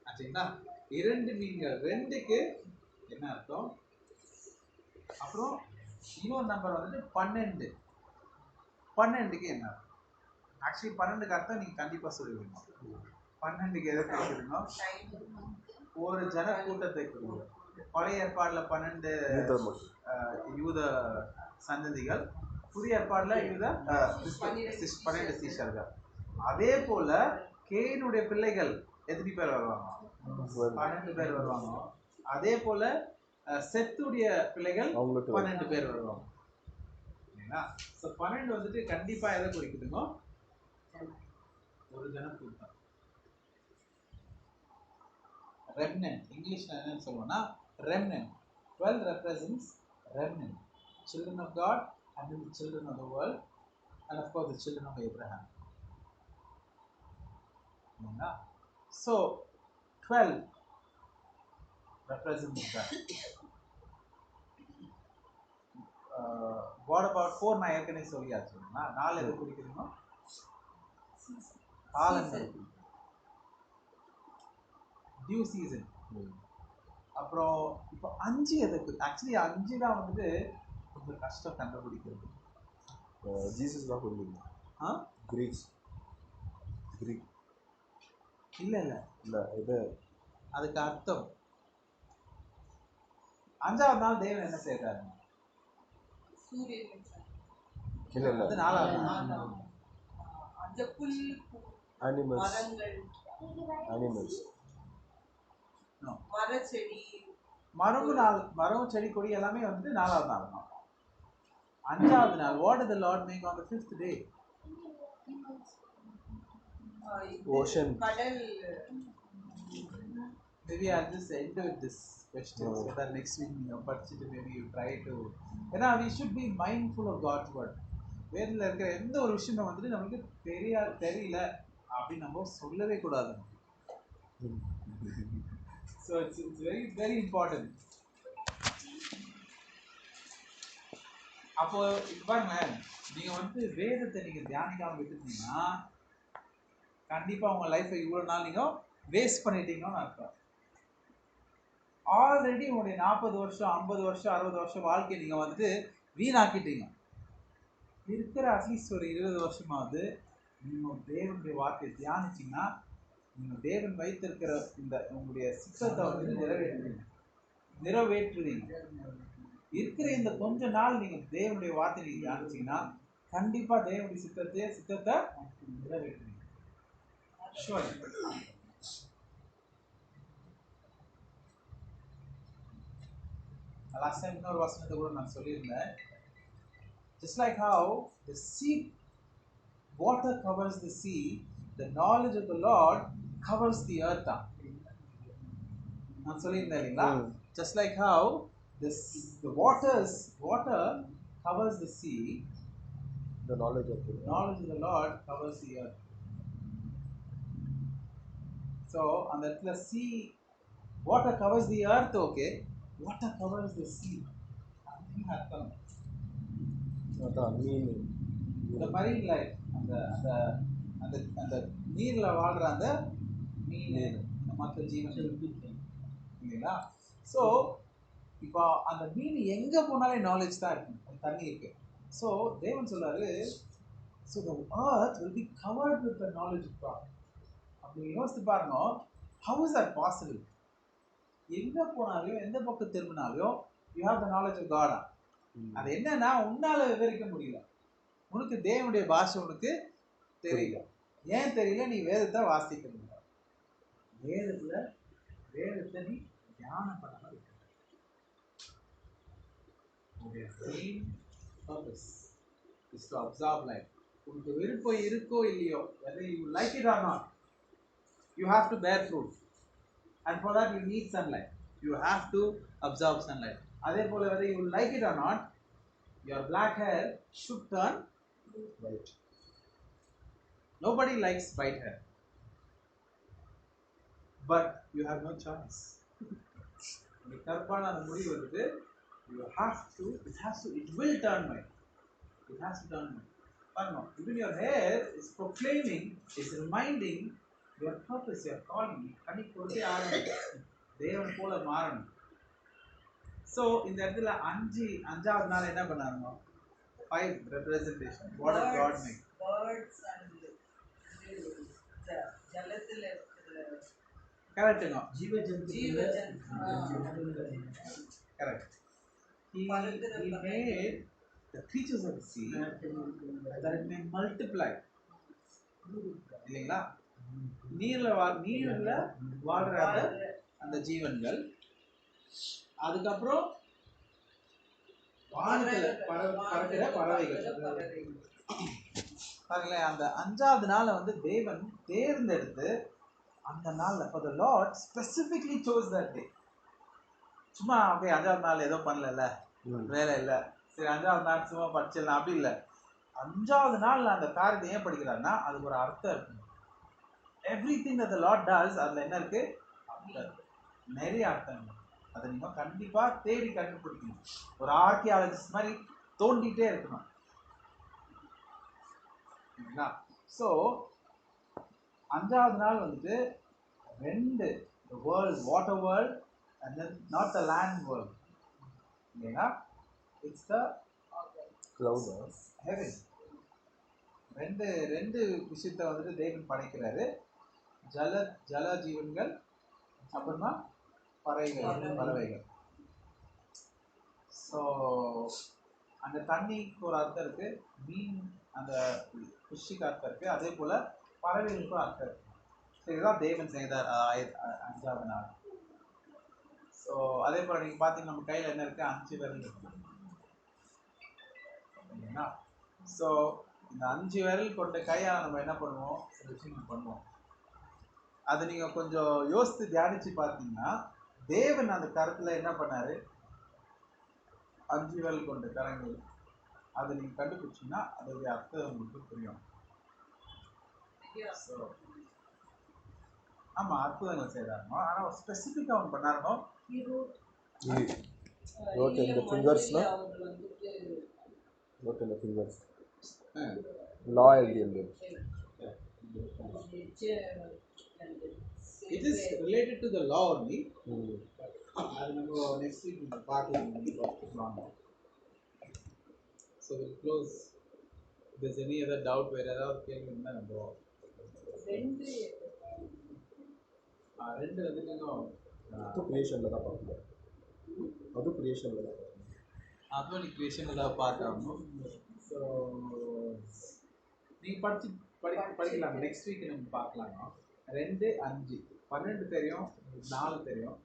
ஆச்சுங்களா? 2 மீன்கள் 2க்கு என்ன அர்த்தம்? அப்புறம் இன்னொரு நம்பர் வந்துட்டு 12 12க்கு என்ன அர்த்தம்? ஆக்சுவலி 12க்கு அர்த்தம் நீங்க கண்டிப்பா சொல்லுவீங்க. 12க்கு எதை குறிக்கிறீங்க? ஒரு ஜன கூட்டத்தை குறிக்கும். பழைய ஏற்பாடுல 12 யூத சந்ததிகள், புதிய ஏற்பாடுல யூத 12 சீஷர்கள். அதே போல கேனுடைய பிள்ளைகள் எத்தனை பேர் வருவாங்க? 12 பேர் வருவாங்க. அதே போல செத்துடைய பிள்ளைகள் 12 பேர் வருவாங்க. சரிங்களா? ஸோ 12 வந்துட்டு கண்டிப்பா எதை குறிக்குதுங்க? ஒரு ஜன கூட்டம். remnant இங்கிலீஷ்ல என்னன்னு சொல்லுவோம்னா remnant. 12 represents remnant, children of God and then the children of the world and of course the children of Abraham. So 12 represents that. What about 4? நான் ஏற்கனவே சொல்லியாச்சு. 4 எது குறிக்கிறீங்க? காலங்கள், டியூ சீசன். அப்புறம் இப்போ 5 எதுக்கு? ஆக்சுவலி 5 தான் வந்துட்டு கொஞ்சம் கஷ்டம் கண்டுபிடிக்கிறது. ஜீசஸ் தான் சொல்லுவீங்க. கிரீக் இல்லை இது அதுக்கு அர்த்தம் 5வது நாள் தேவன் என்ன செய்றாரு? இல்லை அது 4வது நாள். அந்த புல் அனிமல்ஸ் மரச்செடி மரம் செடி கொடி எல்லாமே வந்து 4வது நாள் தான். 5வது நாள் what did the Lord make on the 5th day? Ocean. கடல். Maybe I'll just end with this question so that next week you படிச்சுட்டு maybe you try to, ஏன்னா we should be mindful of God's word. வேதத்தில் இருக்கிற எந்த ஒரு விஷயமும் வந்துட்டு நமக்கு தெரியல அப்படின்னு நம்ம சொல்லவே கூடாது. So it's very very important. அப்போ இப்போ பாருங்க, நீங்க வந்து வேதத்தை நீங்க தியானிக்காம விட்டுட்டீங்கன்னா கண்டிப்பா உங்க லைஃப்பை இவ்வளவு நாள் நீங்க வேஸ்ட் பண்ணிட்டீங்கன்னு அர்த்தம். ஆல்ரெடி உங்களுடைய 40 வருஷம் 50 வருஷம் 60 வருஷம் வாழ்க்கையை நீங்க வந்துட்டு வீணாக்கிட்டீங்க. இருக்கிற அட்லீஸ்ட் ஒரு 20 வருஷமாவது நீங்க தேவனுடைய வார்த்தையை தியானிச்சீங்கன்னா நீங்க தேவன் வைத்திருக்கிற இந்த உங்களுடைய சித்தத்தை வந்து நிறைவேற்றுவீங்க. இருக்கிற இந்த கொஞ்ச நாள் நீங்க தேவனுடைய வார்த்தையை நீங்க தியானிச்சீங்கன்னா கண்டிப்பா தேவனுடைய சித்தத்தை நிறைவேற்றுவீங்க. Sure. Last time இன்னொரு வசனத்தை கூட நான் சொல்லியிருந்தேன். Just like how the sea, water covers the sea, the knowledge of the Lord covers the earth. நான் சொல்லியிருந்தேன் இல்லைங்களா? Just like how the water covers the sea, the knowledge of the Lord covers the earth. So on the இடத்துல sea, water covers the earth, okay, water covers the sea. அப்படின்னு அர்த்தம். அதான் மீன், the marine life, அந்த நீர்ல வாழ்ற அந்த மீன், இந்த மற்ற ஜீவன்கள் இல்லைங்களா? ஸோ இப்போ அந்த மீன் எங்க போனாலே நாலேஜ் தான் இருக்கு, அந்த தண்ணி இருக்கு. ஸோ தேவன் சொல்றாரு, so the earth will be covered with the knowledge of God. அப்படி யோசித்து பாருங்க, how is that possible? எங்க போனாலும் எந்த பக்கம் திரும்பினாலும் you have the knowledge of God. அது என்னன்னா உன்னால விவரிக்க முடியல, உனக்கு தேவனுடைய பாஷை உனக்கு தெரியல. ஏன் தெரியல? நீ வேதத்தை வாசிக்க முடியல. வேதத்தை நீ தியானம் பண்ணாம இருக்க. main purpose is to observe life. உனக்கு விருப்பம் இருக்கோ இல்லையோ, whether you like it or not, you have to bear fruit, and for that you need sunlight. You have to observe sunlight. அதே போல whether you like it or not, your black hair should turn white. Nobody likes white hair, but you have no choice. நீ கருப்பான அந்த முடி வந்துட்டு it will turn white. It has to turn white. Or no, even your hair is proclaiming, is reminding your purpose, your calling. கனி கொடுத்தே ஆகணும், தேவன் போல மாறணும். ஸோ இந்த இடத்துல அஞ்சாவது நாள் என்ன பண்ணாங்க? 5 representation. What did God make? Birds and ஜலத்தில் இருக்கிற கரெக்டுங்க. ஜீவஜந்து. Correct. He made the creatures of the sea that it may multiply. இல்லைங்களா? நீர்ல வாழ்ற அந்த ஜீவன்கள், அதுக்கப்புறம் வானத்துல பறக்கிற பறவைகள். பாருங்களேன், அந்த அஞ்சாவது நாளை வந்து தேவன் தேர்ந்தெடுத்து அந்த நாள்ல for the Lord specifically chose that day. சும்மா ஓகே அஞ்சாவது நாள் ஏதோ பண்ணல, வேலை இல்லை, சரி அஞ்சாவது நாள் சும்மா படிச்சிடலாம், அப்படி இல்லை. அஞ்சாவது நாள் அந்த காரியத்தை ஏன் படிக்கிறாருன்னா அதுக்கு ஒரு அர்த்தம் இருக்கு. Everything that the Lord does அதுல என்ன இருக்கு? அர்த்தம், நிறைய அர்த்தம். அதை நீங்க கண்டிப்பா தேடி கண்டுபிடிக்கணும். ஒரு ஆர்கியாலஜிஸ்ட் மாதிரி தோண்டிட்டே இருக்கணும். ஸோ அஞ்சாவது நாள் வந்துட்டு ரெண்டு, world, water world and then not the land world, இல்லைங்களா? It's the heaven. ரெண்டு விஷயத்த வந்துட்டு தேவன் படைக்கிறாரு. ஜல ஜீவன்கள், அப்புறமா பறவைகள். ஸோ அந்த தண்ணிக்கு ஒரு அர்த்தம் இருக்கு, மீன் அந்த ஃபிஷ்ஷுக்கு அர்த்தம் இருக்கு, அதே போல பறவைகளுக்கும் அர்த்தம் இருக்கு. ஸோ இதுதான் தேவன் செய்தார் அஞ்சாவது நாள். ஸோ அதே போல நீங்க பார்த்தீங்கன்னா நம்ம கையில் என்ன இருக்கு? 5 விரல் இருக்கு, இல்லைங்களா? ஸோ இந்த 5 விரல் கொண்ட கையால் நம்ம என்ன பண்ணுவோம்? சில விஷயங்கள் பண்ணுவோம். அதை நீங்க கொஞ்சம் யோசித்து தியானிச்சு பார்த்தீங்கன்னா தேவன் அந்த கருத்துல என்ன பண்ணாரு? 5 விரல் கொண்ட கரங்கள். அதை நீங்க கண்டுபிடிச்சீங்கன்னா அதோடைய அர்த்தம் உங்களுக்கு புரியும். ஆமா, அற்புதங்கள் செய்யறாங்க. ஆனா ஸ்பெசிஃபிக்கா அவன் பண்ணாருனோ wrote in the fingers, no? Wrote in the fingers. Law எழுதியது. It is related to the law only. அது நம்ம next week பார்க்கலாம். So we'll close. If there's any other doubt, வேற ஏதாவது கேள்வி இருந்தா நம்ம ரெண்டு வந்து இன்னும் கிரியேஷன்ல தான் பார்க்கணும். அது கிரியேஷன்ல தான் பார்க்கணும். அதுவும் கிரியேஷன்ல தான் பார்க்கணும். ஸோ நீங்கள் படிக்கலாம். நெக்ஸ்ட் வீக் நம்ம பார்க்கலாங்க. 2, 5, 12 தெரியும், 4 தெரியும்.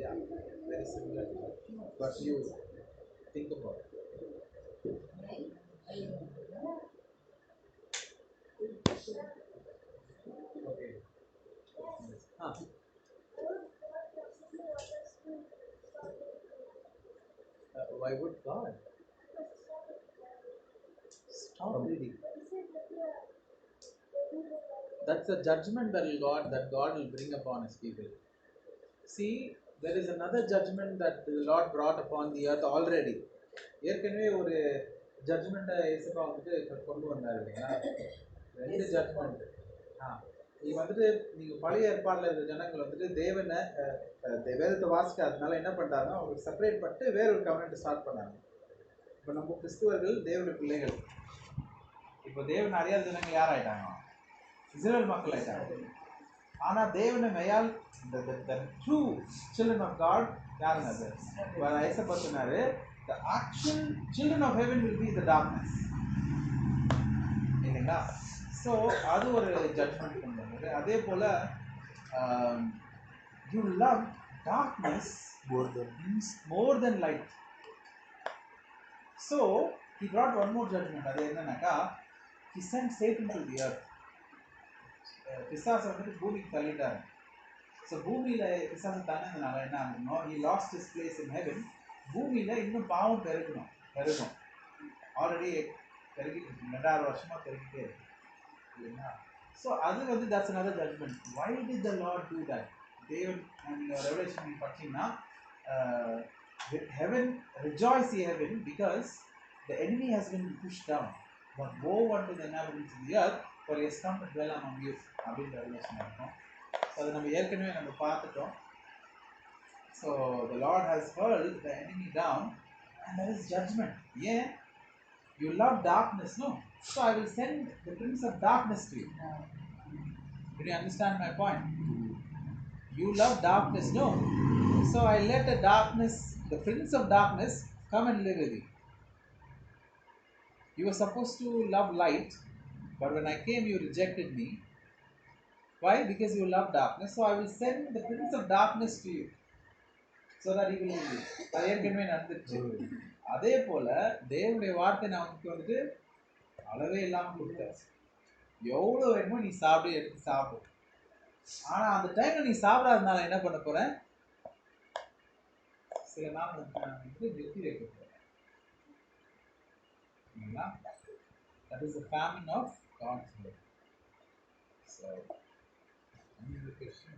Yeah, very similar, but you think about it. Okay. Why would God stop reading? That's a judgment that God will bring upon His people. See, there is another judgment that the Lord brought upon the earth already. ஏற்கனவே ஒரு ஜட்ஜ்மெண்ட்டை இயேசுப்பா வந்துட்டு கொண்டு வந்தார் இல்லையா? 2 ஜட்ஜ்மெண்ட். இது வந்துட்டு நீங்கள் பழைய ஏற்பாடில் இருக்கிற ஜனங்கள் வந்துட்டு தேவனை வேதத்தை வாசிக்காததுனால என்ன பண்ணுறாங்கன்னா அவங்களுக்கு செப்பரேட் பண்ணிட்டு வேற ஒரு கவர்னெண்ட் ஸ்டார்ட் பண்ணாங்க. இப்போ நம்ம கிறிஸ்துவர்கள் தேவனுடைய பிள்ளைகள். இப்போ தேவன் அறியாத ஜனங்கள் யார் ஆயிட்டாங்க? இஸ்ரேல் மக்கள் ஆயிட்டாங்க. ஆனால் தேவனை மெய்யால் the true children of God யாருங்க? அது ஐசப்பா சொன்னாரு, the actual children of heaven will be the darkness, இல்லைங்களா? ஸோ அது ஒரு ஜட்ஜ்மெண்ட் கொண்டு வந்தது. அதே போல் you love darkness more than light. So he brought one more judgment. அது என்னன்னாக்கா, he sent Satan to the earth. பிசாசை வந்துட்டு பூமிக்கு தள்ளிட்டாரு. ஸோ பூமியில் பிசாசை தண்ணதுனால என்ன ஆகணும்? he lost his place in heaven. பூமியில் இன்னும் பாவம் பெருகும். ஆல்ரெடி பெருகிட்டு இருக்கு, 2000 வருஷமாக பெருகிட்டே இருக்கு, இல்லைங்களா? So that's another judgment. Why did the Lord do that? David and Revelation பார்த்தீங்கன்னா heaven rejoice in heaven because the enemy has been pushed down. But woe unto the inhabitants of the earth, for he has come to dwell among you. அப்படின்னு Revelation இருக்கும். So அதை நம்ம ஏற்கனவே நம்ம பார்த்துட்டோம். So the Lord has hurled the enemy down, and there is judgment. Yeah, you love darkness, no? So I will send the prince of darkness to you. Did you understand my point? You love darkness, no? So I let the prince of darkness, come and live with you. You were supposed to love light, but when I came, you rejected me. Why? Because you love darkness. So I will send the prince of darkness to you, so that he will live with you. அது ஏற்கனவே நடந்துச்சு. அதே போல தேவனுடைய வார்த்தை நான் உனக்கு வந்துட்டு அளவே இல்லாமல் கொடுத்தேன். எவ்வளோ வேணுமோ நீ எடுத்து சாப்பிடு. ஆனால் அந்த டைமில் நீ சாப்பிடாதனால என்ன பண்ண போகிறேன்? சில நாள் வந்து நிறுத்தி வைக்க போகிறேன். That is the famine of God's word. So, any other question?